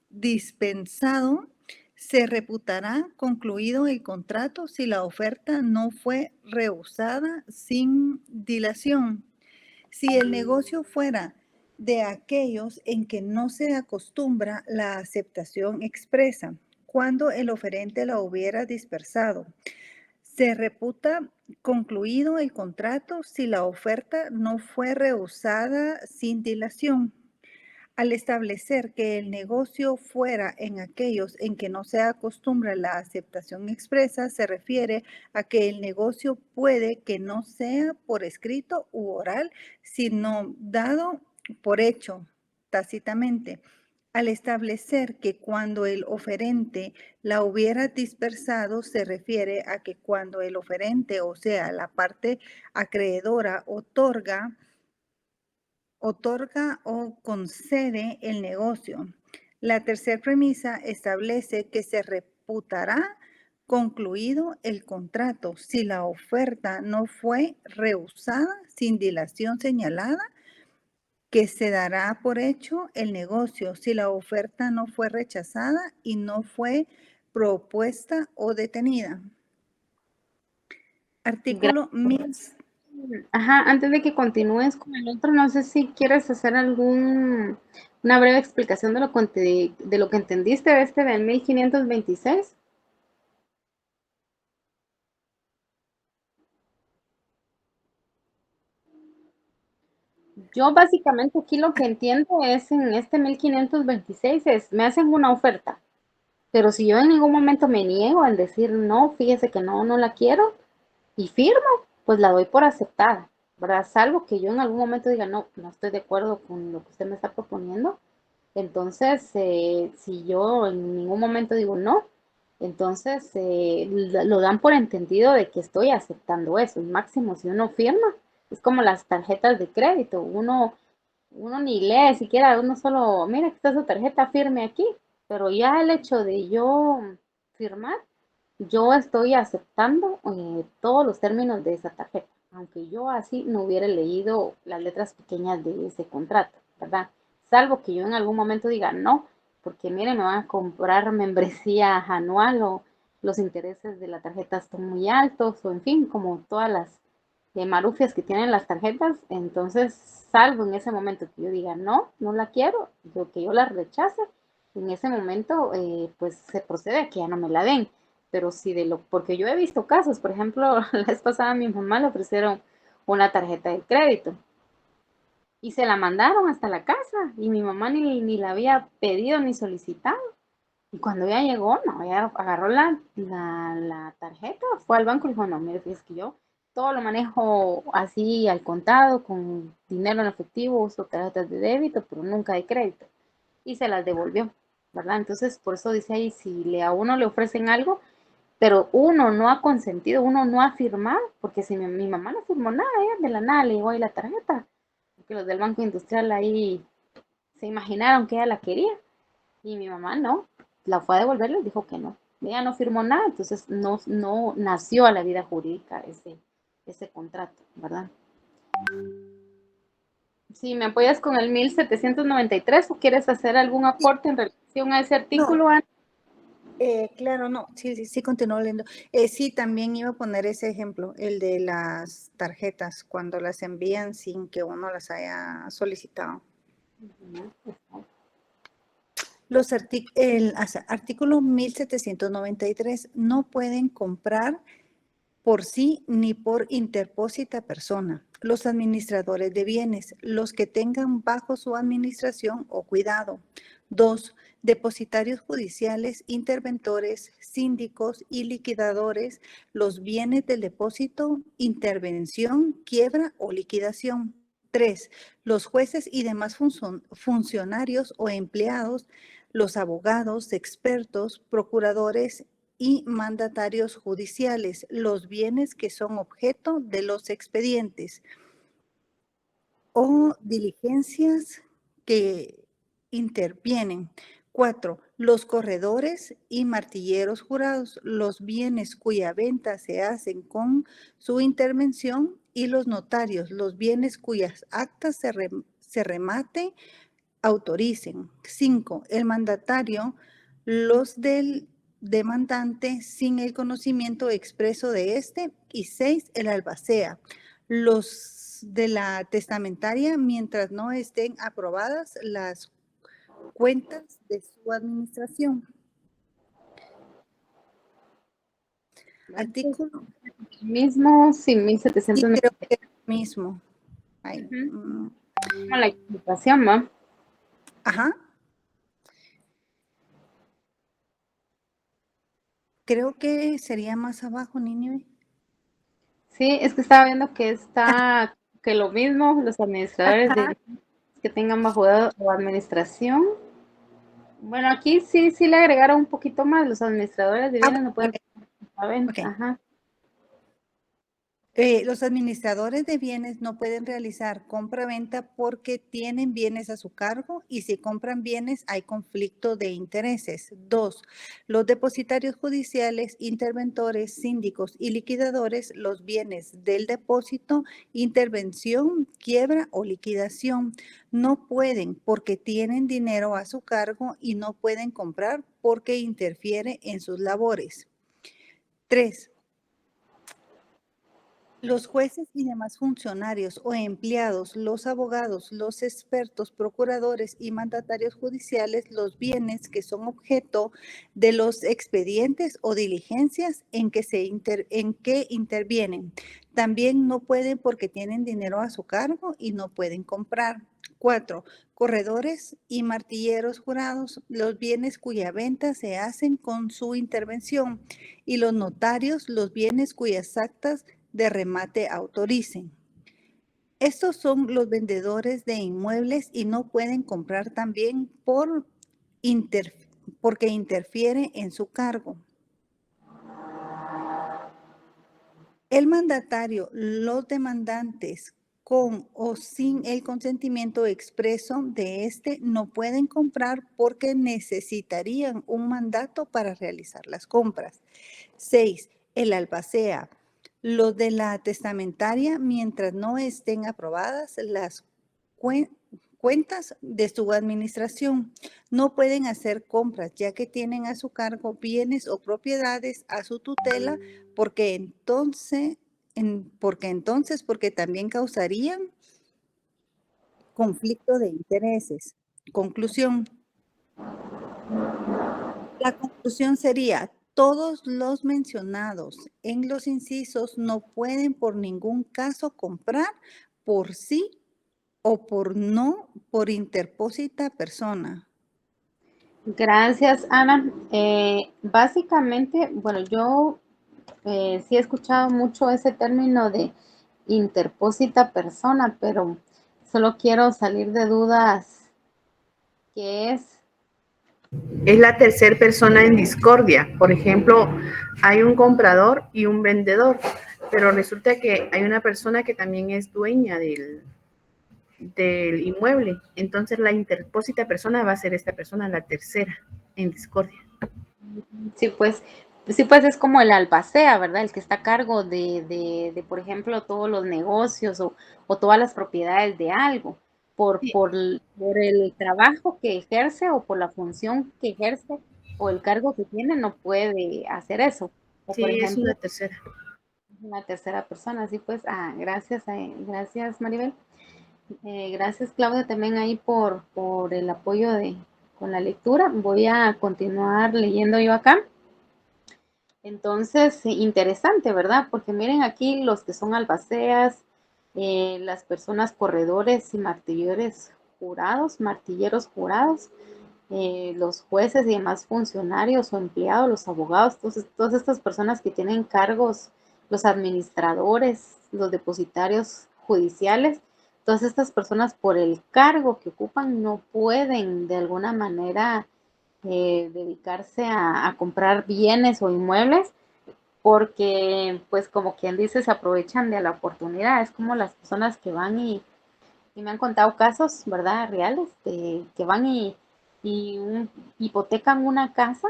dispensado, se reputará concluido el contrato si la oferta no fue rehusada sin dilación. Si el negocio fuera de aquellos en que no se acostumbra la aceptación expresa, cuando el oferente la hubiera dispersado, se reputa concluido el contrato si la oferta no fue rehusada sin dilación. Al establecer que el negocio fuera en aquellos en que no se acostumbra la aceptación expresa, se refiere a que el negocio puede que no sea por escrito u oral, sino dado por hecho tácitamente. Al establecer que cuando el oferente la hubiera dispersado, se refiere a que cuando el oferente, o sea, la parte acreedora, otorga o concede el negocio. La tercera premisa establece que se reputará concluido el contrato si la oferta no fue rehusada sin dilación señalada, que se dará por hecho el negocio si la oferta no fue rechazada y no fue propuesta o detenida. Artículo 1000. Ajá, antes de que continúes con el otro, no sé si quieres hacer una breve explicación de lo que entendiste de este del 1526. Yo básicamente aquí lo que entiendo es en este 1526 me hacen una oferta, pero si yo en ningún momento me niego al decir no, fíjese que no la quiero y firmo, pues la doy por aceptada, ¿verdad? Salvo que yo en algún momento diga no estoy de acuerdo con lo que usted me está proponiendo. Entonces, si yo en ningún momento digo no, entonces lo dan por entendido de que estoy aceptando eso. Y máximo, si uno firma, es como las tarjetas de crédito. Uno ni lee siquiera, uno solo, mira que está su tarjeta, firme aquí. Pero ya el hecho de yo firmar, yo estoy aceptando todos los términos de esa tarjeta, aunque yo así no hubiera leído las letras pequeñas de ese contrato, ¿verdad? Salvo que yo en algún momento diga no, porque miren, me van a comprar membresía anual o los intereses de la tarjeta son muy altos o en fin, como todas las marufias que tienen las tarjetas. Entonces, salvo en ese momento que yo diga no la quiero, que yo la rechace, en ese momento pues se procede a que ya no me la den. Pero si porque yo he visto casos, por ejemplo, la vez pasada a mi mamá le ofrecieron una tarjeta de crédito y se la mandaron hasta la casa y mi mamá ni la había pedido ni solicitado. Y cuando ya llegó, no, ya agarró la tarjeta, fue al banco y dijo, no, mire, es que yo todo lo manejo así al contado, con dinero en efectivo, uso tarjetas de débito, pero nunca de crédito. Y se las devolvió, ¿verdad? Entonces, por eso dice ahí, si a uno le ofrecen algo, pero uno no ha consentido, uno no ha firmado, porque si mi mamá no firmó nada, ella de la nada le llegó ahí la tarjeta, porque los del Banco Industrial ahí se imaginaron que ella la quería, y mi mamá no, la fue a devolver, les dijo que no, ella no firmó nada, entonces no nació a la vida jurídica ese contrato, ¿verdad? Si me apoyas con el 1793 o quieres hacer algún aporte en relación a ese artículo, Ana. Claro, no, sí, continúo leyendo. Sí, también iba a poner ese ejemplo, el de las tarjetas, cuando las envían sin que uno las haya solicitado. El artículo 1793, no pueden comprar por sí ni por interpósita persona los administradores de bienes, los que tengan bajo su administración o cuidado. 2. Depositarios judiciales, interventores, síndicos y liquidadores, los bienes del depósito, intervención, quiebra o liquidación. 3. Los jueces y demás funcionarios o empleados, los abogados, expertos, procuradores y mandatarios judiciales, los bienes que son objeto de los expedientes o diligencias que intervienen. 4. Los corredores y martilleros jurados, los bienes cuya venta se hacen con su intervención, y los notarios, los bienes cuyas actas se remate, autoricen. 5. El mandatario, los del demandante sin el conocimiento expreso de éste. Y 6. El albacea, los de la testamentaria mientras no estén aprobadas las cuentas de su administración. Artículo Mismo, sí, y 1700. creo que es lo mismo. Ay, Como la explicación, ¿no? Ajá. Creo que sería más abajo, Nínive. Sí, es que estaba viendo que está, que lo mismo, los administradores de que tengan bajo administración. Bueno, aquí sí le agregaron un poquito más, los administradores de bienes no pueden Okay. Ajá. Los administradores de bienes no pueden realizar compra-venta porque tienen bienes a su cargo, y si compran bienes hay conflicto de intereses. 2. Los depositarios judiciales, interventores, síndicos y liquidadores, los bienes del depósito, intervención, quiebra o liquidación, no pueden porque tienen dinero a su cargo y no pueden comprar porque interfiere en sus labores. 3. Los jueces y demás funcionarios o empleados, los abogados, los expertos, procuradores y mandatarios judiciales, los bienes que son objeto de los expedientes o diligencias en que intervienen, también no pueden porque tienen dinero a su cargo y no pueden comprar. 4. Corredores y martilleros jurados, los bienes cuya venta se hacen con su intervención, y los notarios, los bienes cuyas actas de remate autoricen. Estos son los vendedores de inmuebles y no pueden comprar también porque interfiere en su cargo. El mandatario, los demandantes, con o sin el consentimiento expreso de éste, no pueden comprar porque necesitarían un mandato para realizar las compras. 6. El albacea, los de la testamentaria, mientras no estén aprobadas las cuentas de su administración, no pueden hacer compras ya que tienen a su cargo bienes o propiedades a su tutela, porque también causarían conflicto de intereses. Conclusión. La conclusión sería: todos los mencionados en los incisos no pueden por ningún caso comprar por sí o por interpósita persona. Gracias, Ana. Básicamente, bueno, yo sí he escuchado mucho ese término de interpósita persona, pero solo quiero salir de dudas. ¿Qué es? Es la tercera persona en discordia. Por ejemplo, hay un comprador y un vendedor, pero resulta que hay una persona que también es dueña del inmueble. Entonces la interpósita persona va a ser esta persona, la tercera en discordia. Sí, pues es como el albacea, ¿verdad? El que está a cargo por ejemplo, todos los negocios o todas las propiedades de algo, Sí, por el trabajo que ejerce o por la función que ejerce o el cargo que tiene, no puede hacer eso. O por sí, es una ejemplo, tercera. una tercera persona, así pues, gracias, gracias Maribel. Gracias Claudia también ahí por el apoyo con la lectura. Voy a continuar leyendo yo acá. Entonces, interesante, ¿verdad? Porque miren aquí los que son albaceas, las personas corredores y martilleros jurados, los jueces y demás funcionarios o empleados, los abogados, todas estas personas que tienen cargos, los administradores, los depositarios judiciales, todas estas personas por el cargo que ocupan no pueden de alguna manera dedicarse a comprar bienes o inmuebles porque pues como quien dice se aprovechan de la oportunidad, es como las personas que van y me han contado casos, ¿verdad? Reales, que van y hipotecan una casa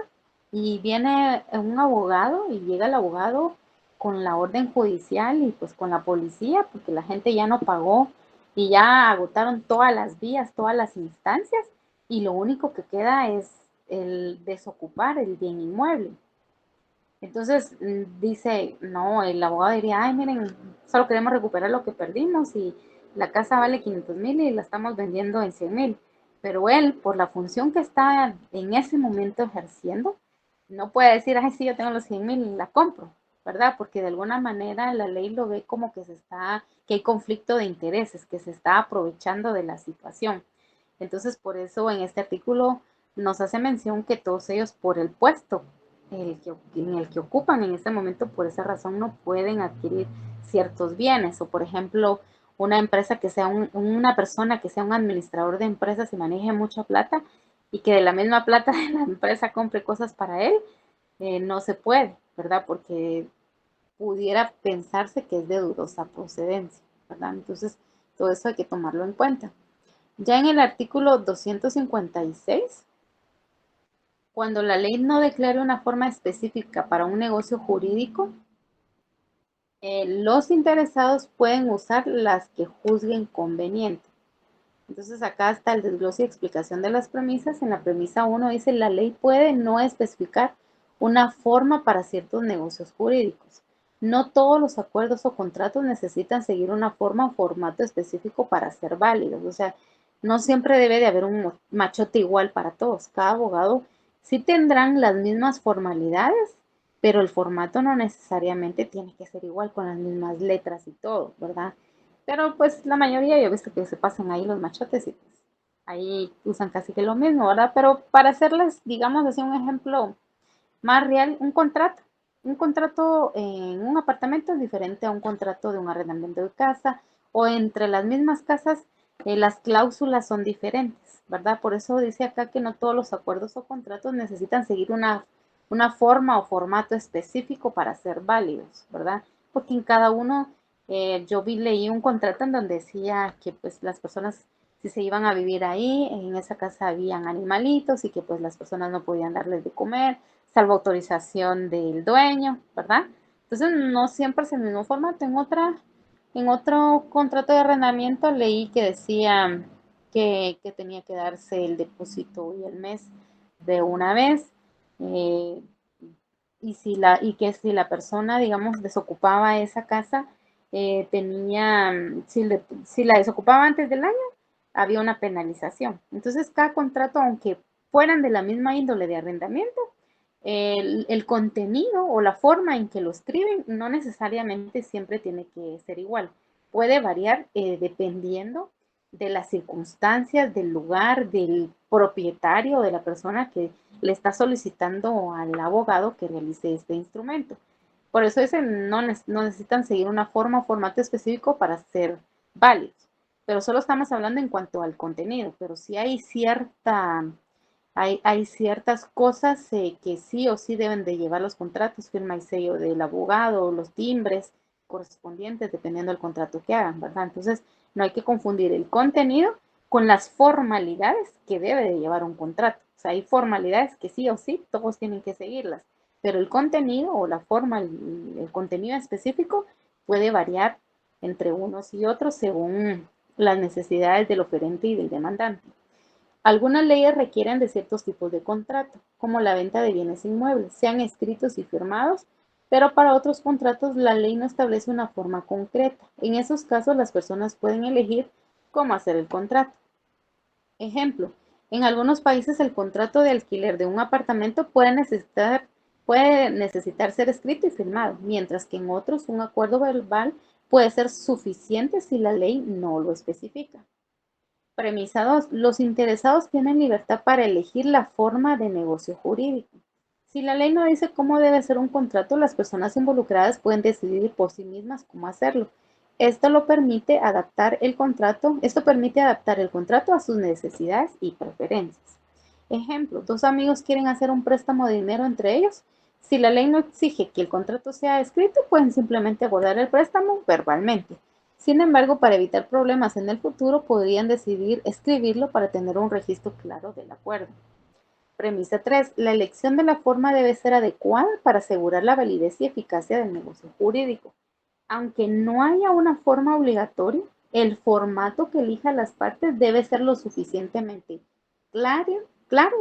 y viene un abogado y llega el abogado con la orden judicial y pues con la policía porque la gente ya no pagó y ya agotaron todas las vías, todas las instancias y lo único que queda es el desocupar el bien inmueble. Entonces dice, no, el abogado diría, ay, miren, solo queremos recuperar lo que perdimos y la casa vale 500,000 y la estamos vendiendo en 100,000. Pero él, por la función que está en ese momento ejerciendo, no puede decir, ay, sí, yo tengo los 100,000 y la compro, ¿verdad? Porque de alguna manera la ley lo ve como que hay conflicto de intereses, que se está aprovechando de la situación. Entonces, por eso en este artículo nos hace mención que todos ellos por el puesto en el que ocupan en este momento, por esa razón no pueden adquirir ciertos bienes. O por ejemplo, una empresa que sea una persona que sea un administrador de empresas y maneje mucha plata y que de la misma plata de la empresa compre cosas para él, no se puede, ¿verdad? Porque pudiera pensarse que es de dudosa procedencia, ¿verdad? Entonces, todo eso hay que tomarlo en cuenta. Ya en el artículo 256, cuando la ley no declare una forma específica para un negocio jurídico, los interesados pueden usar las que juzguen conveniente. Entonces acá está el desglose y explicación de las premisas. En la premisa 1 dice, la ley puede no especificar una forma para ciertos negocios jurídicos. No todos los acuerdos o contratos necesitan seguir una forma o formato específico para ser válidos. O sea, no siempre debe de haber un machote igual para todos. Cada abogado sí tendrán las mismas formalidades, pero el formato no necesariamente tiene que ser igual con las mismas letras y todo, ¿verdad? Pero pues la mayoría yo he visto que se pasan ahí los machotes y pues ahí usan casi que lo mismo, ¿verdad? Pero para hacerles, digamos así, un ejemplo más real, un contrato en un apartamento es diferente a un contrato de un arrendamiento de casa o entre las mismas casas las cláusulas son diferentes, ¿verdad? Por eso dice acá que no todos los acuerdos o contratos necesitan seguir una forma o formato específico para ser válidos, ¿verdad? Porque en cada uno, leí un contrato en donde decía que pues las personas si se iban a vivir ahí, en esa casa habían animalitos y que pues las personas no podían darles de comer, salvo autorización del dueño, ¿verdad? Entonces no siempre es el mismo formato. En otro contrato de arrendamiento leí que decía que tenía que darse el depósito y el mes de una vez. eh, y que si la persona, digamos, desocupaba esa casa, si la desocupaba antes del año, había una penalización. Entonces, cada contrato, aunque fueran de la misma índole de arrendamiento, el contenido o la forma en que lo escriben no necesariamente siempre tiene que ser igual. Puede variar dependiendo de las circunstancias, del lugar, del propietario, de la persona que le está solicitando al abogado que realice este instrumento. Por eso no necesitan seguir una forma o formato específico para ser válidos, pero solo estamos hablando en cuanto al contenido, pero sí hay ciertas cosas que sí o sí deben de llevar los contratos, firma y sello del abogado, los timbres correspondientes, dependiendo del contrato que hagan, ¿verdad? Entonces, no hay que confundir el contenido con las formalidades que debe de llevar un contrato. O sea, hay formalidades que sí o sí todos tienen que seguirlas, pero el contenido o la forma, el contenido específico puede variar entre unos y otros según las necesidades del oferente y del demandante. Algunas leyes requieren de ciertos tipos de contrato, como la venta de bienes inmuebles, sean escritos y firmados, pero para otros contratos la ley no establece una forma concreta. En esos casos las personas pueden elegir cómo hacer el contrato. Ejemplo, en algunos países el contrato de alquiler de un apartamento puede necesitar ser escrito y firmado, mientras que en otros un acuerdo verbal puede ser suficiente si la ley no lo especifica. Premisa 2. Los interesados tienen libertad para elegir la forma de negocio jurídico. Si la ley no dice cómo debe ser un contrato, las personas involucradas pueden decidir por sí mismas cómo hacerlo. Esto permite adaptar el contrato a sus necesidades y preferencias. Ejemplo, dos amigos quieren hacer un préstamo de dinero entre ellos. Si la ley no exige que el contrato sea escrito, pueden simplemente acordar el préstamo verbalmente. Sin embargo, para evitar problemas en el futuro, podrían decidir escribirlo para tener un registro claro del acuerdo. Premisa 3. La elección de la forma debe ser adecuada para asegurar la validez y eficacia del negocio jurídico. Aunque no haya una forma obligatoria, el formato que elija las partes debe ser lo suficientemente claro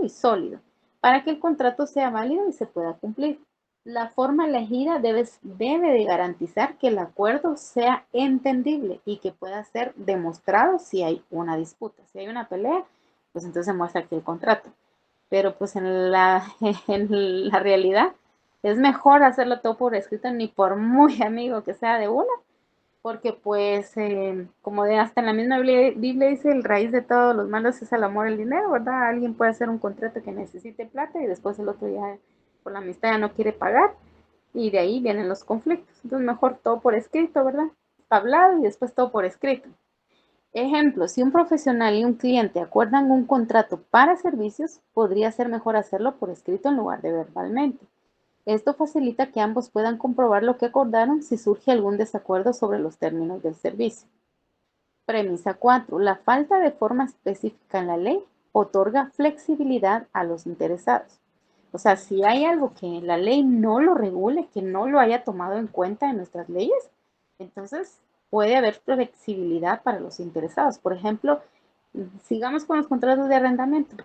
y sólido para que el contrato sea válido y se pueda cumplir. La forma elegida debe de garantizar que el acuerdo sea entendible y que pueda ser demostrado si hay una disputa. Si hay una pelea, pues entonces muestra aquí el contrato. Pero pues en la realidad es mejor hacerlo todo por escrito, ni por muy amigo que sea de uno, porque pues como hasta en la misma Biblia dice, el raíz de todos los malos es el amor al dinero, ¿verdad? Alguien puede hacer un contrato que necesite plata y después el otro ya por la amistad ya no quiere pagar y de ahí vienen los conflictos. Entonces mejor todo por escrito, ¿verdad? Hablado y después todo por escrito. Ejemplo, si un profesional y un cliente acuerdan un contrato para servicios, podría ser mejor hacerlo por escrito en lugar de verbalmente. Esto facilita que ambos puedan comprobar lo que acordaron si surge algún desacuerdo sobre los términos del servicio. Premisa 4. La falta de forma específica en la ley otorga flexibilidad a los interesados. O sea, si hay algo que la ley no lo regule, que no lo haya tomado en cuenta en nuestras leyes, entonces puede haber flexibilidad para los interesados. Por ejemplo, sigamos con los contratos de arrendamiento.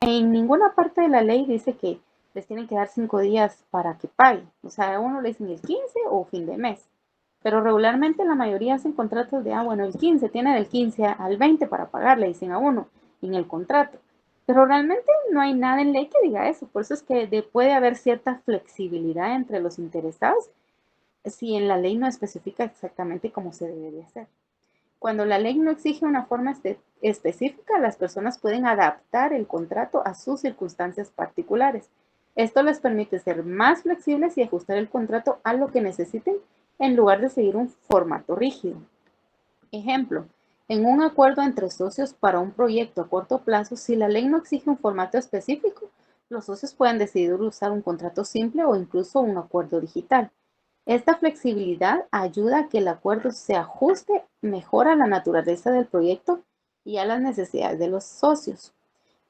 En ninguna parte de la ley dice que les tienen que dar 5 días para que paguen. O sea, a uno le dicen el 15 o fin de mes. Pero regularmente la mayoría hacen contratos de, bueno, el 15, tiene del 15 al 20 para pagar, le dicen a uno en el contrato. Pero realmente no hay nada en ley que diga eso. Por eso es que puede haber cierta flexibilidad entre los interesados si en la ley no especifica exactamente cómo se debe de hacer. Cuando la ley no exige una forma específica, las personas pueden adaptar el contrato a sus circunstancias particulares. Esto les permite ser más flexibles y ajustar el contrato a lo que necesiten en lugar de seguir un formato rígido. Ejemplo, en un acuerdo entre socios para un proyecto a corto plazo, si la ley no exige un formato específico, los socios pueden decidir usar un contrato simple o incluso un acuerdo digital. Esta flexibilidad ayuda a que el acuerdo se ajuste mejor a la naturaleza del proyecto y a las necesidades de los socios.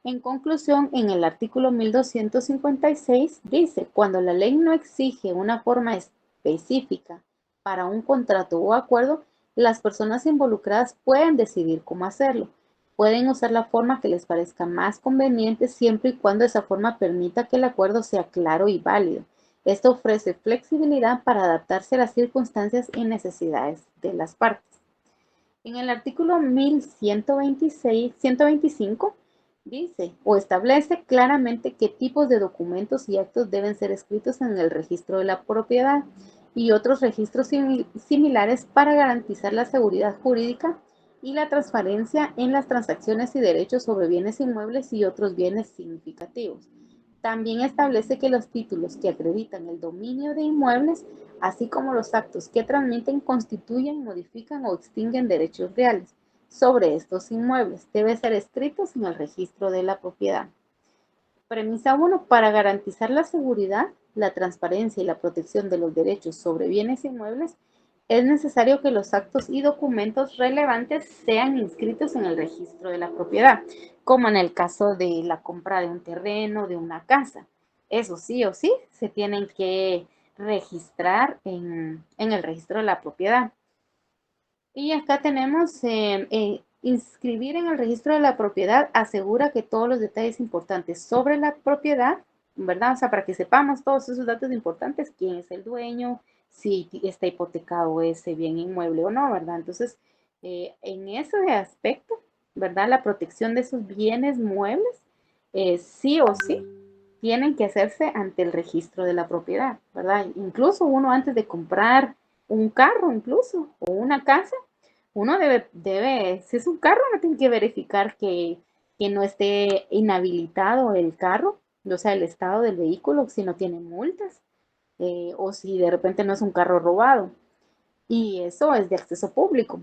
En conclusión, en el artículo 1256 dice, cuando la ley no exige una forma específica para un contrato o acuerdo, las personas involucradas pueden decidir cómo hacerlo. Pueden usar la forma que les parezca más conveniente siempre y cuando esa forma permita que el acuerdo sea claro y válido. Esto ofrece flexibilidad para adaptarse a las circunstancias y necesidades de las partes. En el artículo 1125 dice o establece claramente qué tipos de documentos y actos deben ser escritos en el registro de la propiedad y otros registros similares para garantizar la seguridad jurídica y la transparencia en las transacciones y derechos sobre bienes inmuebles y otros bienes significativos. También establece que los títulos que acreditan el dominio de inmuebles, así como los actos que transmiten, constituyen, modifican o extinguen derechos reales sobre estos inmuebles. Deben ser escritos en el registro de la propiedad. Premisa 1. Para garantizar la seguridad, la transparencia y la protección de los derechos sobre bienes inmuebles, es necesario que los actos y documentos relevantes sean inscritos en el registro de la propiedad, como en el caso de la compra de un terreno, de una casa. Eso sí o sí, se tienen que registrar en el registro de la propiedad. Y acá tenemos inscribir en el registro de la propiedad asegura que todos los detalles importantes sobre la propiedad, ¿verdad? O sea, para que sepamos todos esos datos importantes, quién es el dueño, si está hipotecado ese bien inmueble o no, ¿verdad? Entonces, en ese aspecto, ¿verdad? La protección de esos bienes muebles, sí o sí, tienen que hacerse ante el registro de la propiedad, ¿verdad? Incluso uno antes de comprar un carro, incluso, o una casa, uno debe, si es un carro, uno tiene que verificar que no esté inhabilitado el carro, o sea, el estado del vehículo, si no tiene multas, o si de repente no es un carro robado. Y eso es de acceso público.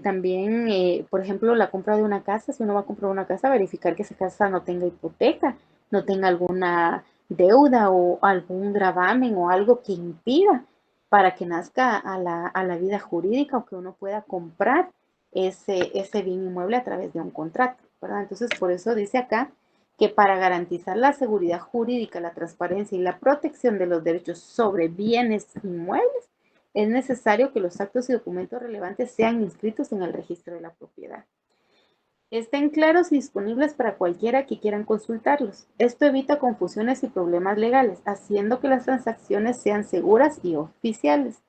También, por ejemplo, la compra de una casa, si uno va a comprar una casa, verificar que esa casa no tenga hipoteca, no tenga alguna deuda o algún gravamen o algo que impida para que nazca a la vida jurídica o que uno pueda comprar ese bien inmueble a través de un contrato, ¿verdad? Entonces, por eso dice acá que para garantizar la seguridad jurídica, la transparencia y la protección de los derechos sobre bienes inmuebles, es necesario que los actos y documentos relevantes sean inscritos en el registro de la propiedad. Estén claros y disponibles para cualquiera que quieran consultarlos. Esto evita confusiones y problemas legales, haciendo que las transacciones sean seguras y oficiales.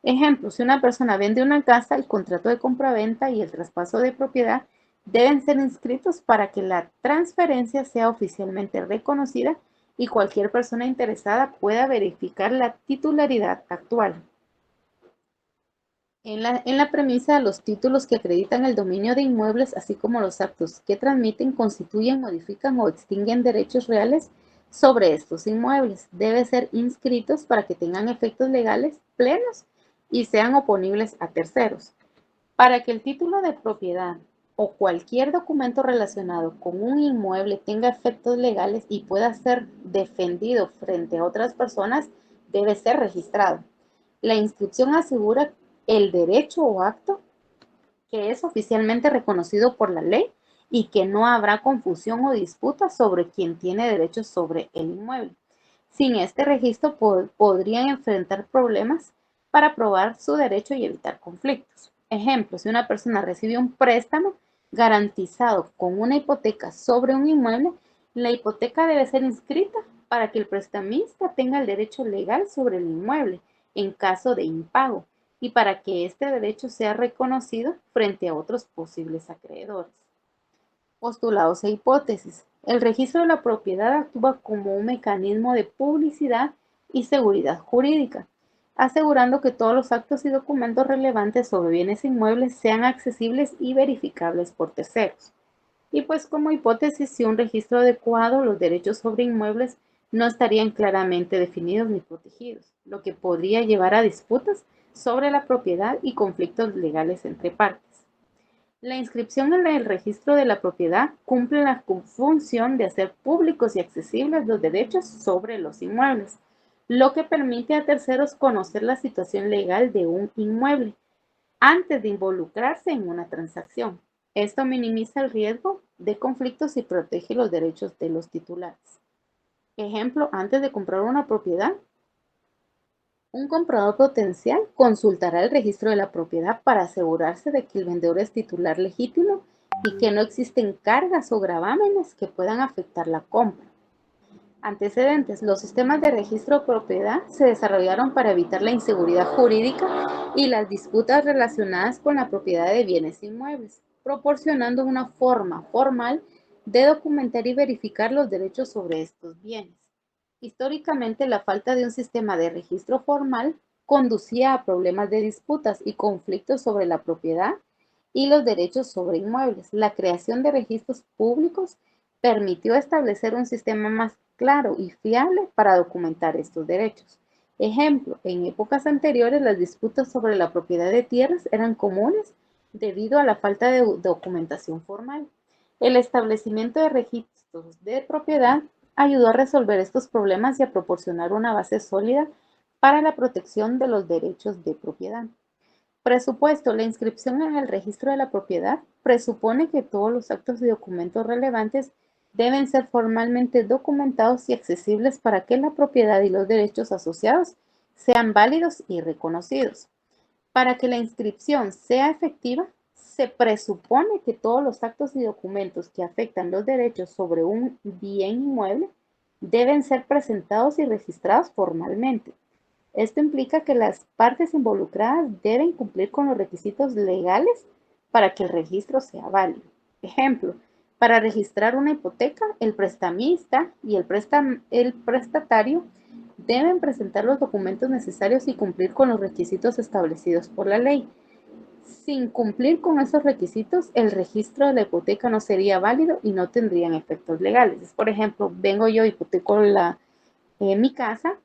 Ejemplo, si una persona vende una casa, el contrato de compraventa y el traspaso de propiedad deben ser inscritos para que la transferencia sea oficialmente reconocida y cualquier persona interesada pueda verificar la titularidad actual. En la premisa, los títulos que acreditan el dominio de inmuebles, así como los actos que transmiten, constituyen, modifican o extinguen derechos reales sobre estos inmuebles. Deben ser inscritos para que tengan efectos legales plenos y sean oponibles a terceros. Para que el título de propiedad o cualquier documento relacionado con un inmueble tenga efectos legales y pueda ser defendido frente a otras personas, debe ser registrado. La inscripción asegura el derecho o acto que es oficialmente reconocido por la ley y que no habrá confusión o disputa sobre quién tiene derechos sobre el inmueble. Sin este registro podrían enfrentar problemas para probar su derecho y evitar conflictos. Ejemplo, si una persona recibe un préstamo garantizado con una hipoteca sobre un inmueble, la hipoteca debe ser inscrita para que el prestamista tenga el derecho legal sobre el inmueble en caso de impago y para que este derecho sea reconocido frente a otros posibles acreedores. Postulados e hipótesis. El registro de la propiedad actúa como un mecanismo de publicidad y seguridad jurídica, asegurando que todos los actos y documentos relevantes sobre bienes inmuebles sean accesibles y verificables por terceros. Y pues como hipótesis, si un registro adecuado, los derechos sobre inmuebles no estarían claramente definidos ni protegidos, lo que podría llevar a disputas sobre la propiedad y conflictos legales entre partes. La inscripción en el registro de la propiedad cumple la función de hacer públicos y accesibles los derechos sobre los inmuebles, lo que permite a terceros conocer la situación legal de un inmueble antes de involucrarse en una transacción. Esto minimiza el riesgo de conflictos y protege los derechos de los titulares. Ejemplo, antes de comprar una propiedad, un comprador potencial consultará el registro de la propiedad para asegurarse de que el vendedor es titular legítimo y que no existen cargas o gravámenes que puedan afectar la compra. Antecedentes. Los sistemas de registro de propiedad se desarrollaron para evitar la inseguridad jurídica y las disputas relacionadas con la propiedad de bienes inmuebles, proporcionando una forma formal de documentar y verificar los derechos sobre estos bienes. Históricamente, la falta de un sistema de registro formal conducía a problemas de disputas y conflictos sobre la propiedad y los derechos sobre inmuebles. La creación de registros públicos permitió establecer un sistema más claro y fiable para documentar estos derechos. Ejemplo, en épocas anteriores las disputas sobre la propiedad de tierras eran comunes debido a la falta de documentación formal. El establecimiento de registros de propiedad ayudó a resolver estos problemas y a proporcionar una base sólida para la protección de los derechos de propiedad. Presupuesto. La inscripción en el registro de la propiedad presupone que todos los actos y documentos relevantes deben ser formalmente documentados y accesibles para que la propiedad y los derechos asociados sean válidos y reconocidos. Para que la inscripción sea efectiva, se presupone que todos los actos y documentos que afectan los derechos sobre un bien inmueble deben ser presentados y registrados formalmente. Esto implica que las partes involucradas deben cumplir con los requisitos legales para que el registro sea válido. Ejemplo, para registrar una hipoteca, el prestamista y el prestatario deben presentar los documentos necesarios y cumplir con los requisitos establecidos por la ley. Sin cumplir con esos requisitos, el registro de la hipoteca no sería válido y no tendrían efectos legales. Por ejemplo, vengo yo, hipoteco mi casa,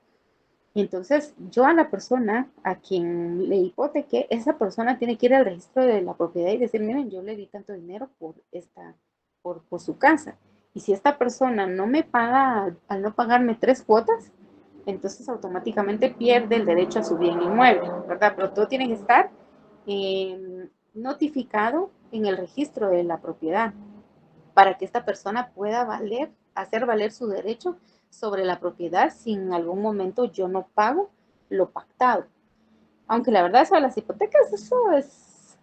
entonces yo a la persona a quien le hipotequé, esa persona tiene que ir al registro de la propiedad y decir, miren, yo le di tanto dinero por su casa. Y si esta persona no me paga, al no pagarme 3 cuotas, entonces automáticamente pierde el derecho a su bien inmueble, ¿verdad? Pero todo tiene que estar notificado en el registro de la propiedad para que esta persona pueda hacer valer su derecho sobre la propiedad si en algún momento yo no pago lo pactado. Aunque la verdad eso de las hipotecas, eso es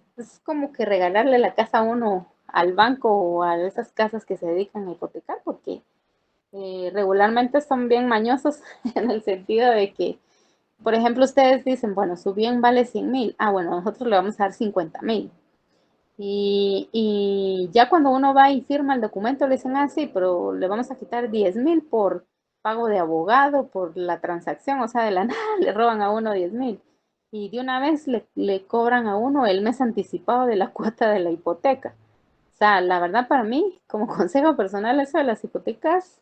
como que regalarle la casa a uno al banco o a esas casas que se dedican a hipotecar, porque regularmente son bien mañosos en el sentido de que, por ejemplo, ustedes dicen, bueno, su bien vale 100,000. Ah, bueno, nosotros le vamos a dar 50,000. Y ya cuando uno va y firma el documento, le dicen, ah, sí, pero le vamos a quitar 10,000 por pago de abogado, por la transacción, o sea, de la nada le roban a uno 10,000. Y de una vez le cobran a uno el mes anticipado de la cuota de la hipoteca. O sea, la verdad para mí, como consejo personal, eso de las hipotecas,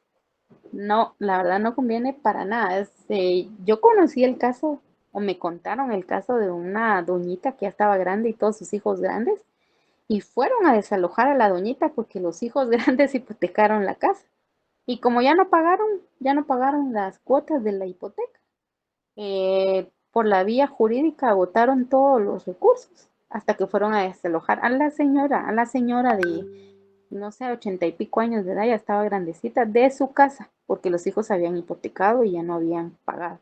no, la verdad no conviene para nada. Yo conocí el caso, o me contaron el caso de una doñita que ya estaba grande y todos sus hijos grandes, y fueron a desalojar a la doñita porque los hijos grandes hipotecaron la casa. Y como ya no pagaron las cuotas de la hipoteca, por la vía jurídica agotaron todos los recursos hasta que fueron a desalojar a la señora de, no sé, 80 y pico años de edad, ya estaba grandecita, de su casa, porque los hijos habían hipotecado y ya no habían pagado.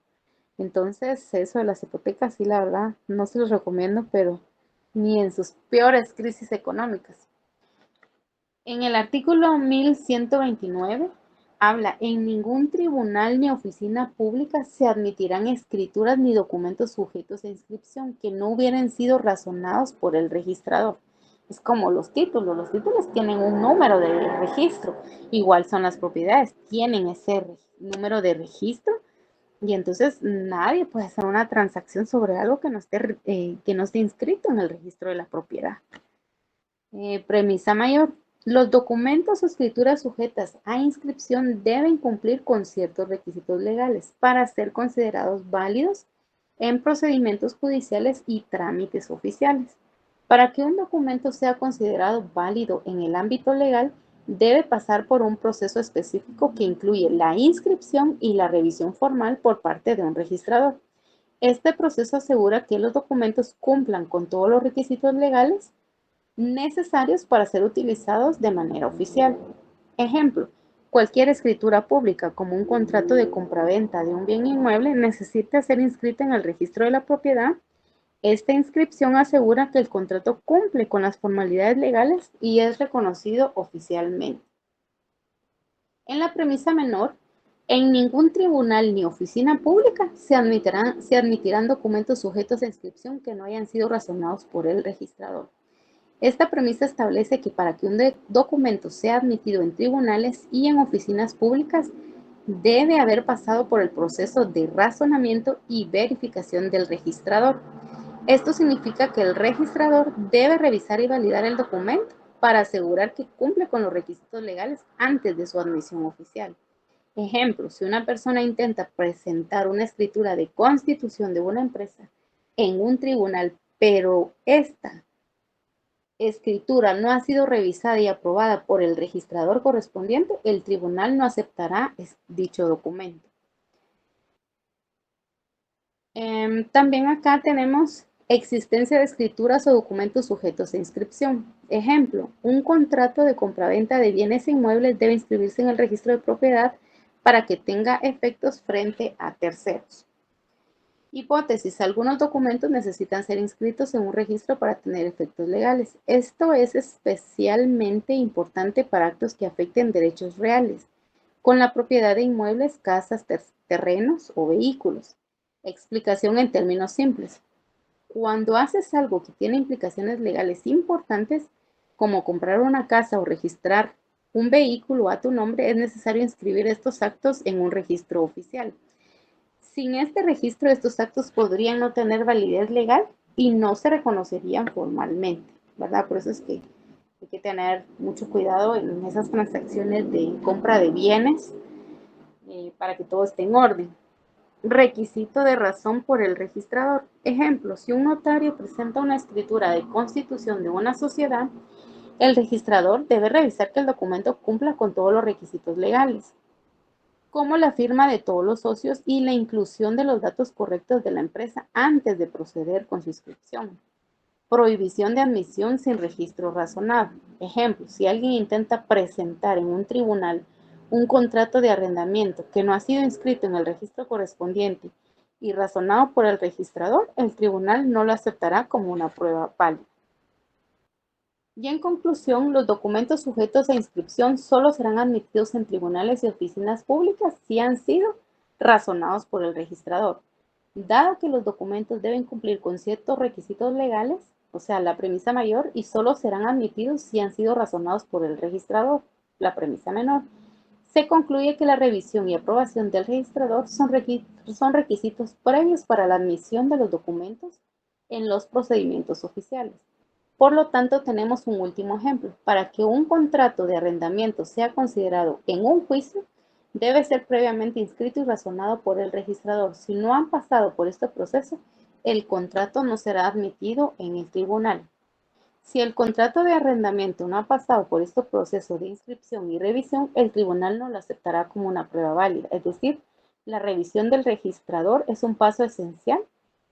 Entonces, eso de las hipotecas, sí, la verdad, no se los recomiendo, pero ni en sus peores crisis económicas. En el artículo 1129 habla, en ningún tribunal ni oficina pública se admitirán escrituras ni documentos sujetos a inscripción que no hubieran sido razonados por el registrador. Es como los títulos tienen un número de registro, igual son las propiedades, tienen ese número de registro. Y entonces nadie puede hacer una transacción sobre algo que no esté inscrito en el registro de la propiedad. Premisa mayor. Los documentos o escrituras sujetas a inscripción deben cumplir con ciertos requisitos legales para ser considerados válidos en procedimientos judiciales y trámites oficiales. Para que un documento sea considerado válido en el ámbito legal, debe pasar por un proceso específico que incluye la inscripción y la revisión formal por parte de un registrador. Este proceso asegura que los documentos cumplan con todos los requisitos legales necesarios para ser utilizados de manera oficial. Ejemplo, cualquier escritura pública, como un contrato de compraventa de un bien inmueble, necesita ser inscrita en el registro de la propiedad. Esta inscripción asegura que el contrato cumple con las formalidades legales y es reconocido oficialmente. En la premisa menor, en ningún tribunal ni oficina pública se admitirán documentos sujetos a inscripción que no hayan sido razonados por el registrador. Esta premisa establece que para que un documento sea admitido en tribunales y en oficinas públicas, debe haber pasado por el proceso de razonamiento y verificación del registrador. Esto significa que el registrador debe revisar y validar el documento para asegurar que cumple con los requisitos legales antes de su admisión oficial. Ejemplo, si una persona intenta presentar una escritura de constitución de una empresa en un tribunal, pero esta escritura no ha sido revisada y aprobada por el registrador correspondiente, el tribunal no aceptará dicho documento. También acá tenemos existencia de escrituras o documentos sujetos a inscripción. Ejemplo, un contrato de compraventa de bienes inmuebles debe inscribirse en el registro de propiedad para que tenga efectos frente a terceros. Hipótesis, algunos documentos necesitan ser inscritos en un registro para tener efectos legales. Esto es especialmente importante para actos que afecten derechos reales, con la propiedad de inmuebles, casas, terrenos o vehículos. Explicación en términos simples. Cuando haces algo que tiene implicaciones legales importantes, como comprar una casa o registrar un vehículo a tu nombre, es necesario inscribir estos actos en un registro oficial. Sin este registro, estos actos podrían no tener validez legal y no se reconocerían formalmente, ¿verdad? Por eso es que hay que tener mucho cuidado en esas transacciones de compra de bienes para que todo esté en orden. Requisito de razón por el registrador. Ejemplo, si un notario presenta una escritura de constitución de una sociedad, el registrador debe revisar que el documento cumpla con todos los requisitos legales, como la firma de todos los socios y la inclusión de los datos correctos de la empresa antes de proceder con su inscripción. Prohibición de admisión sin registro razonado. Ejemplo, si alguien intenta presentar en un tribunal un contrato de arrendamiento que no ha sido inscrito en el registro correspondiente y razonado por el registrador, el tribunal no lo aceptará como una prueba válida. Y en conclusión, los documentos sujetos a inscripción solo serán admitidos en tribunales y oficinas públicas si han sido razonados por el registrador. Dado que los documentos deben cumplir con ciertos requisitos legales, o sea, la premisa mayor, y solo serán admitidos si han sido razonados por el registrador, la premisa menor, se concluye que la revisión y aprobación del registrador son requisitos previos para la admisión de los documentos en los procedimientos oficiales. Por lo tanto, tenemos un último ejemplo. Para que un contrato de arrendamiento sea considerado en un juicio, debe ser previamente inscrito y razonado por el registrador. Si no han pasado por este proceso, el contrato no será admitido en el tribunal. Si el contrato de arrendamiento no ha pasado por este proceso de inscripción y revisión, el tribunal no lo aceptará como una prueba válida. Es decir, la revisión del registrador es un paso esencial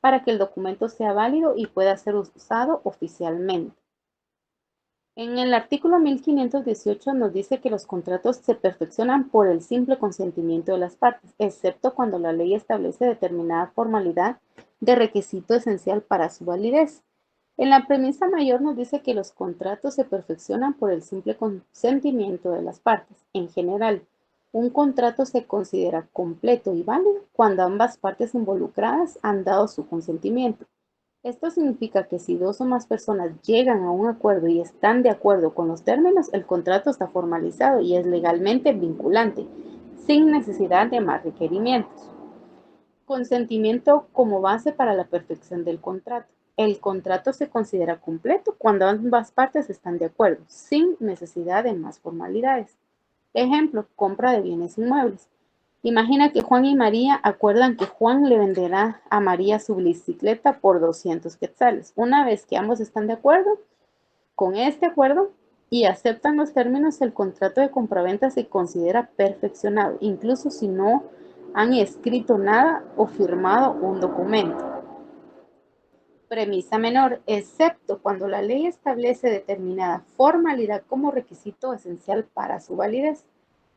para que el documento sea válido y pueda ser usado oficialmente. En el artículo 1518 nos dice que los contratos se perfeccionan por el simple consentimiento de las partes, excepto cuando la ley establece determinada formalidad de requisito esencial para su validez. En la premisa mayor nos dice que los contratos se perfeccionan por el simple consentimiento de las partes. En general, un contrato se considera completo y válido cuando ambas partes involucradas han dado su consentimiento. Esto significa que si dos o más personas llegan a un acuerdo y están de acuerdo con los términos, el contrato está formalizado y es legalmente vinculante, sin necesidad de más requerimientos. Consentimiento como base para la perfección del contrato. El contrato se considera completo cuando ambas partes están de acuerdo, sin necesidad de más formalidades. Ejemplo, compra de bienes inmuebles. Imagina que Juan y María acuerdan que Juan le venderá a María su bicicleta por 200 quetzales. Una vez que ambos están de acuerdo con este acuerdo y aceptan los términos, el contrato de compraventa se considera perfeccionado, incluso si no han escrito nada o firmado un documento. Premisa menor, excepto cuando la ley establece determinada formalidad como requisito esencial para su validez.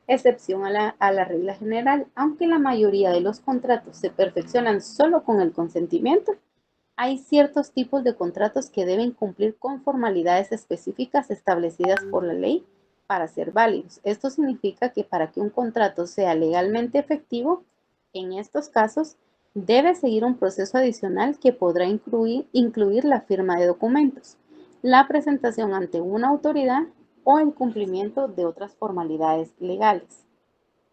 Excepción a la regla general, aunque la mayoría de los contratos se perfeccionan solo con el consentimiento, hay ciertos tipos de contratos que deben cumplir con formalidades específicas establecidas por la ley para ser válidos. Esto significa que para que un contrato sea legalmente efectivo, en estos casos, debe seguir un proceso adicional que podrá incluir la firma de documentos, la presentación ante una autoridad o el cumplimiento de otras formalidades legales.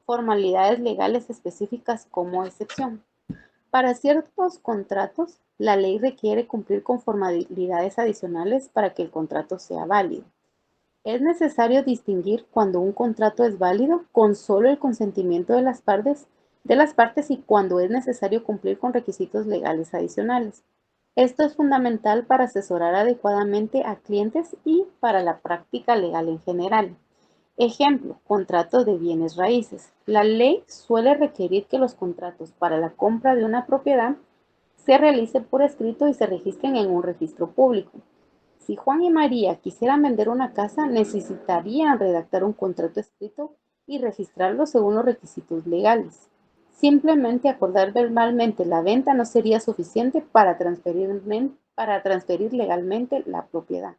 Formalidades legales específicas como excepción. Para ciertos contratos, La ley requiere cumplir con formalidades adicionales para que el contrato sea válido. Es necesario distinguir cuando un contrato es válido con solo el consentimiento de las partes y cuando es necesario cumplir con requisitos legales adicionales. Esto es fundamental para asesorar adecuadamente a clientes y para la práctica legal en general. Ejemplo, contrato de bienes raíces. La ley suele requerir que los contratos para la compra de una propiedad se realicen por escrito y se registren en un registro público. Si Juan y María quisieran vender una casa, necesitarían redactar un contrato escrito y registrarlo según los requisitos legales. Simplemente acordar verbalmente la venta no sería suficiente para transferir legalmente la propiedad.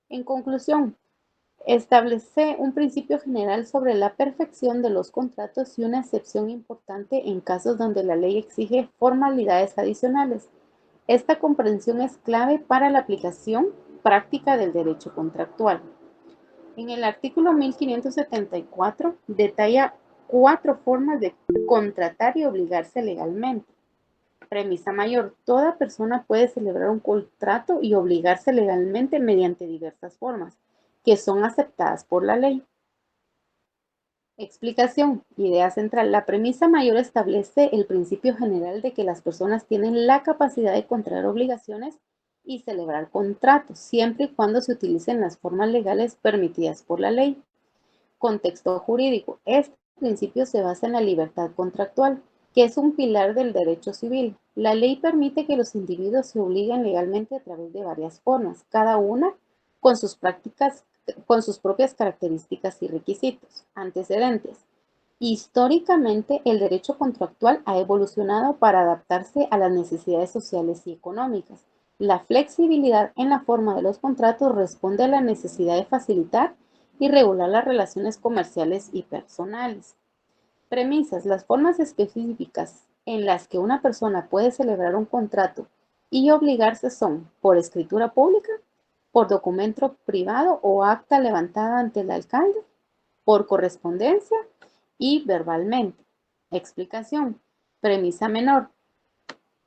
En conclusión, establece un principio general sobre la perfección de los contratos y una excepción importante en casos donde la ley exige formalidades adicionales. Esta comprensión es clave para la aplicación práctica del derecho contractual. En el artículo 1574 detalla 4 formas de contratar y obligarse legalmente. Premisa mayor: toda persona puede celebrar un contrato y obligarse legalmente mediante diversas formas que son aceptadas por la ley. Explicación. Idea central. La premisa mayor establece el principio general de que las personas tienen la capacidad de contraer obligaciones y celebrar contratos, siempre y cuando se utilicen las formas legales permitidas por la ley. Contexto jurídico. Este principio se basa en la libertad contractual, que es un pilar del derecho civil. La ley permite que los individuos se obliguen legalmente a través de varias formas, cada una con sus propias características y requisitos. Antecedentes. Históricamente, el derecho contractual ha evolucionado para adaptarse a las necesidades sociales y económicas. La flexibilidad en la forma de los contratos responde a la necesidad de facilitar y regular las relaciones comerciales y personales. Premisas. Las formas específicas en las que una persona puede celebrar un contrato y obligarse son por escritura pública, por documento privado o acta levantada ante el alcalde, por correspondencia y verbalmente. Explicación. Premisa menor.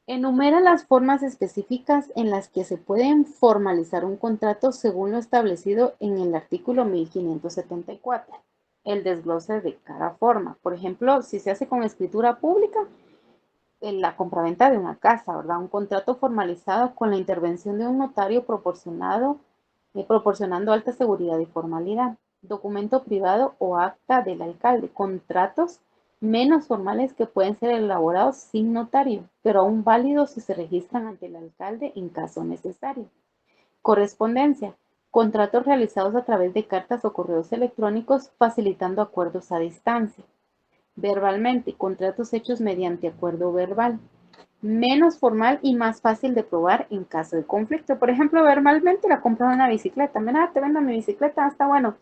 Enumera las formas específicas en las que se pueden formalizar un contrato según lo establecido en el artículo 1574. El desglose de cada forma. Por ejemplo, si se hace con escritura pública, en la compraventa de una casa, ¿verdad? Un contrato formalizado con la intervención de un notario proporcionando alta seguridad y formalidad. Documento privado o acta del alcalde. Contratos menos formales que pueden ser elaborados sin notario, pero aún válidos si se registran ante el alcalde en caso necesario. Correspondencia. Contratos realizados a través de cartas o correos electrónicos facilitando acuerdos a distancia. Verbalmente. Contratos hechos mediante acuerdo verbal. Menos formal y más fácil de probar en caso de conflicto. Por ejemplo, verbalmente la compra de una bicicleta. Mira, te vendo mi bicicleta, está bueno.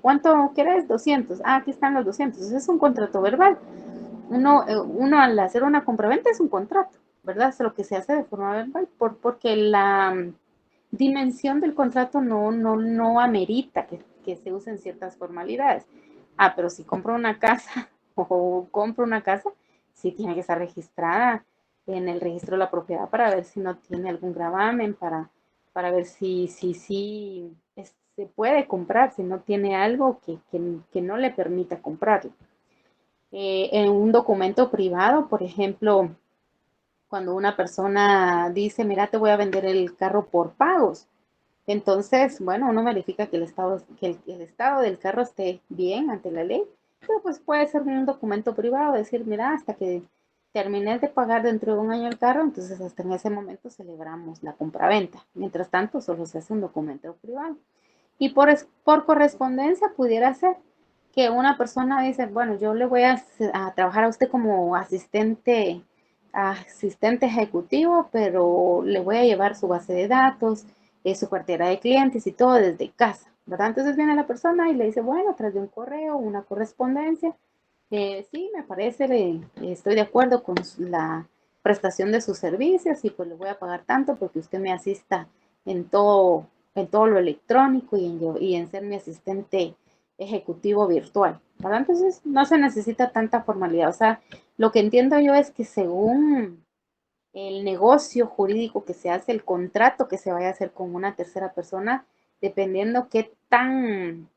¿Cuánto querés? 200. Ah, aquí están los 200. Ese es un contrato verbal. Uno al hacer una compraventa es un contrato, ¿verdad? Es lo que se hace de forma verbal porque la dimensión del contrato no amerita que se usen ciertas formalidades. Ah, pero si compro una casa sí tiene que estar registrada en el registro de la propiedad para ver si no tiene algún gravamen, para ver si se puede comprar, si no tiene algo que no le permita comprarlo. En un documento privado, por ejemplo, cuando una persona dice, mira, te voy a vender el carro por pagos. Entonces, bueno, uno verifica que el estado del carro esté bien ante la ley, pero pues puede ser un documento privado, decir, mira, hasta que termines de pagar dentro de un año el carro, entonces hasta en ese momento celebramos la compraventa. Mientras tanto, solo se hace un documento privado. Y por correspondencia pudiera ser que una persona dice, bueno, yo le voy a trabajar a usted como asistente ejecutivo, pero le voy a llevar su base de datos, su cartera de clientes y todo desde casa, ¿verdad? Entonces viene la persona y le dice, bueno, a través de un correo, una correspondencia, sí, me parece, estoy de acuerdo con la prestación de sus servicios y pues le voy a pagar tanto porque usted me asista en todo lo electrónico y en ser mi asistente ejecutivo virtual, ¿verdad? Entonces no se necesita tanta formalidad. O sea, lo que entiendo yo es que según el negocio jurídico que se hace, el contrato que se vaya a hacer con una tercera persona, dependiendo qué tan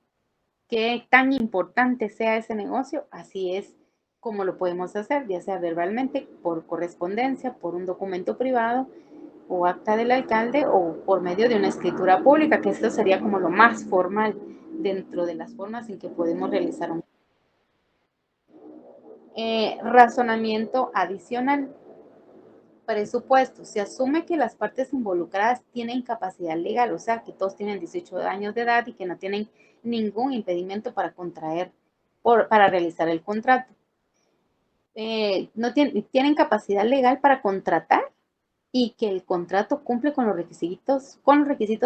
importante sea ese negocio, así es como lo podemos hacer, ya sea verbalmente, por correspondencia, por un documento privado o acta del alcalde o por medio de una escritura pública, que esto sería como lo más formal dentro de las formas en que podemos realizar un razonamiento adicional. Presupuesto. Se asume que las partes involucradas tienen capacidad legal, o sea, que todos tienen 18 años de edad y que no tienen ningún impedimento para para realizar el contrato. No tienen capacidad legal para contratar y que el contrato cumple con los requisitos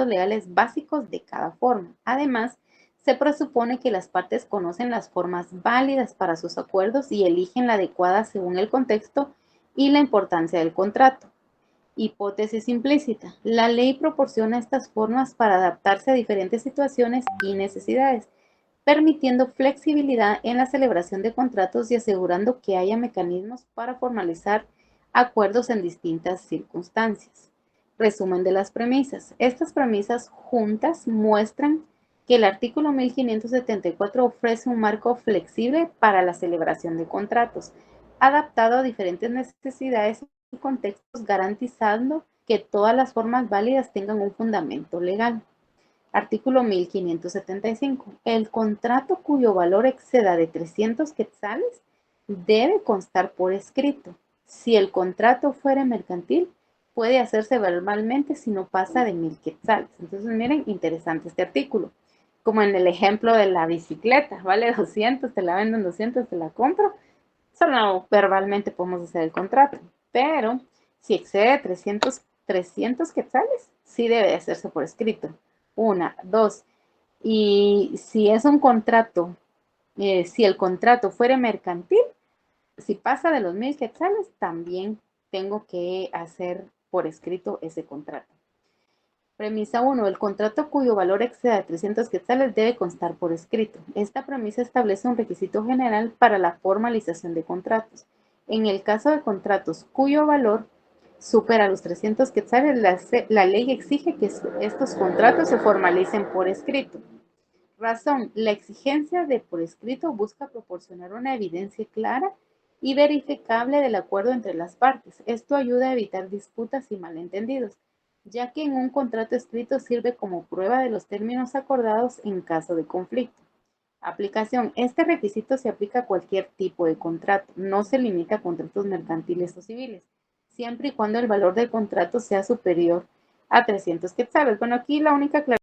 legales básicos de cada forma. Además, se presupone que las partes conocen las formas válidas para sus acuerdos y eligen la adecuada según el contexto y la importancia del contrato. Hipótesis implícita. La ley proporciona estas formas para adaptarse a diferentes situaciones y necesidades, permitiendo flexibilidad en la celebración de contratos y asegurando que haya mecanismos para formalizar acuerdos en distintas circunstancias. Resumen de las premisas. Estas premisas juntas muestran que el artículo 1574 ofrece un marco flexible para la celebración de contratos, adaptado a diferentes necesidades y contextos, garantizando que todas las formas válidas tengan un fundamento legal. Artículo 1575. El contrato cuyo valor exceda de 300 quetzales debe constar por escrito. Si el contrato fuera mercantil, puede hacerse verbalmente si no pasa de 1000 quetzales. Entonces, miren, interesante este artículo. Como en el ejemplo de la bicicleta, vale 200, te la vendo en 200, te la compro. Solo verbalmente podemos hacer el contrato. Pero si excede 300 quetzales, sí debe hacerse por escrito. Una, dos. Y si es un contrato, si el contrato fuera mercantil, si pasa de los 1000 quetzales, también tengo que hacer por escrito ese contrato. Premisa 1. El contrato cuyo valor exceda de 300 quetzales debe constar por escrito. Esta premisa establece un requisito general para la formalización de contratos. En el caso de contratos cuyo valor supera los 300 quetzales, la ley exige que estos contratos se formalicen por escrito. Razón. La exigencia de por escrito busca proporcionar una evidencia clara y verificable del acuerdo entre las partes. Esto ayuda a evitar disputas y malentendidos, ya que en un contrato escrito sirve como prueba de los términos acordados en caso de conflicto. Aplicación. Este requisito se aplica a cualquier tipo de contrato, no se limita a contratos mercantiles o civiles, siempre y cuando el valor del contrato sea superior a 300 quetzales. Bueno, aquí la única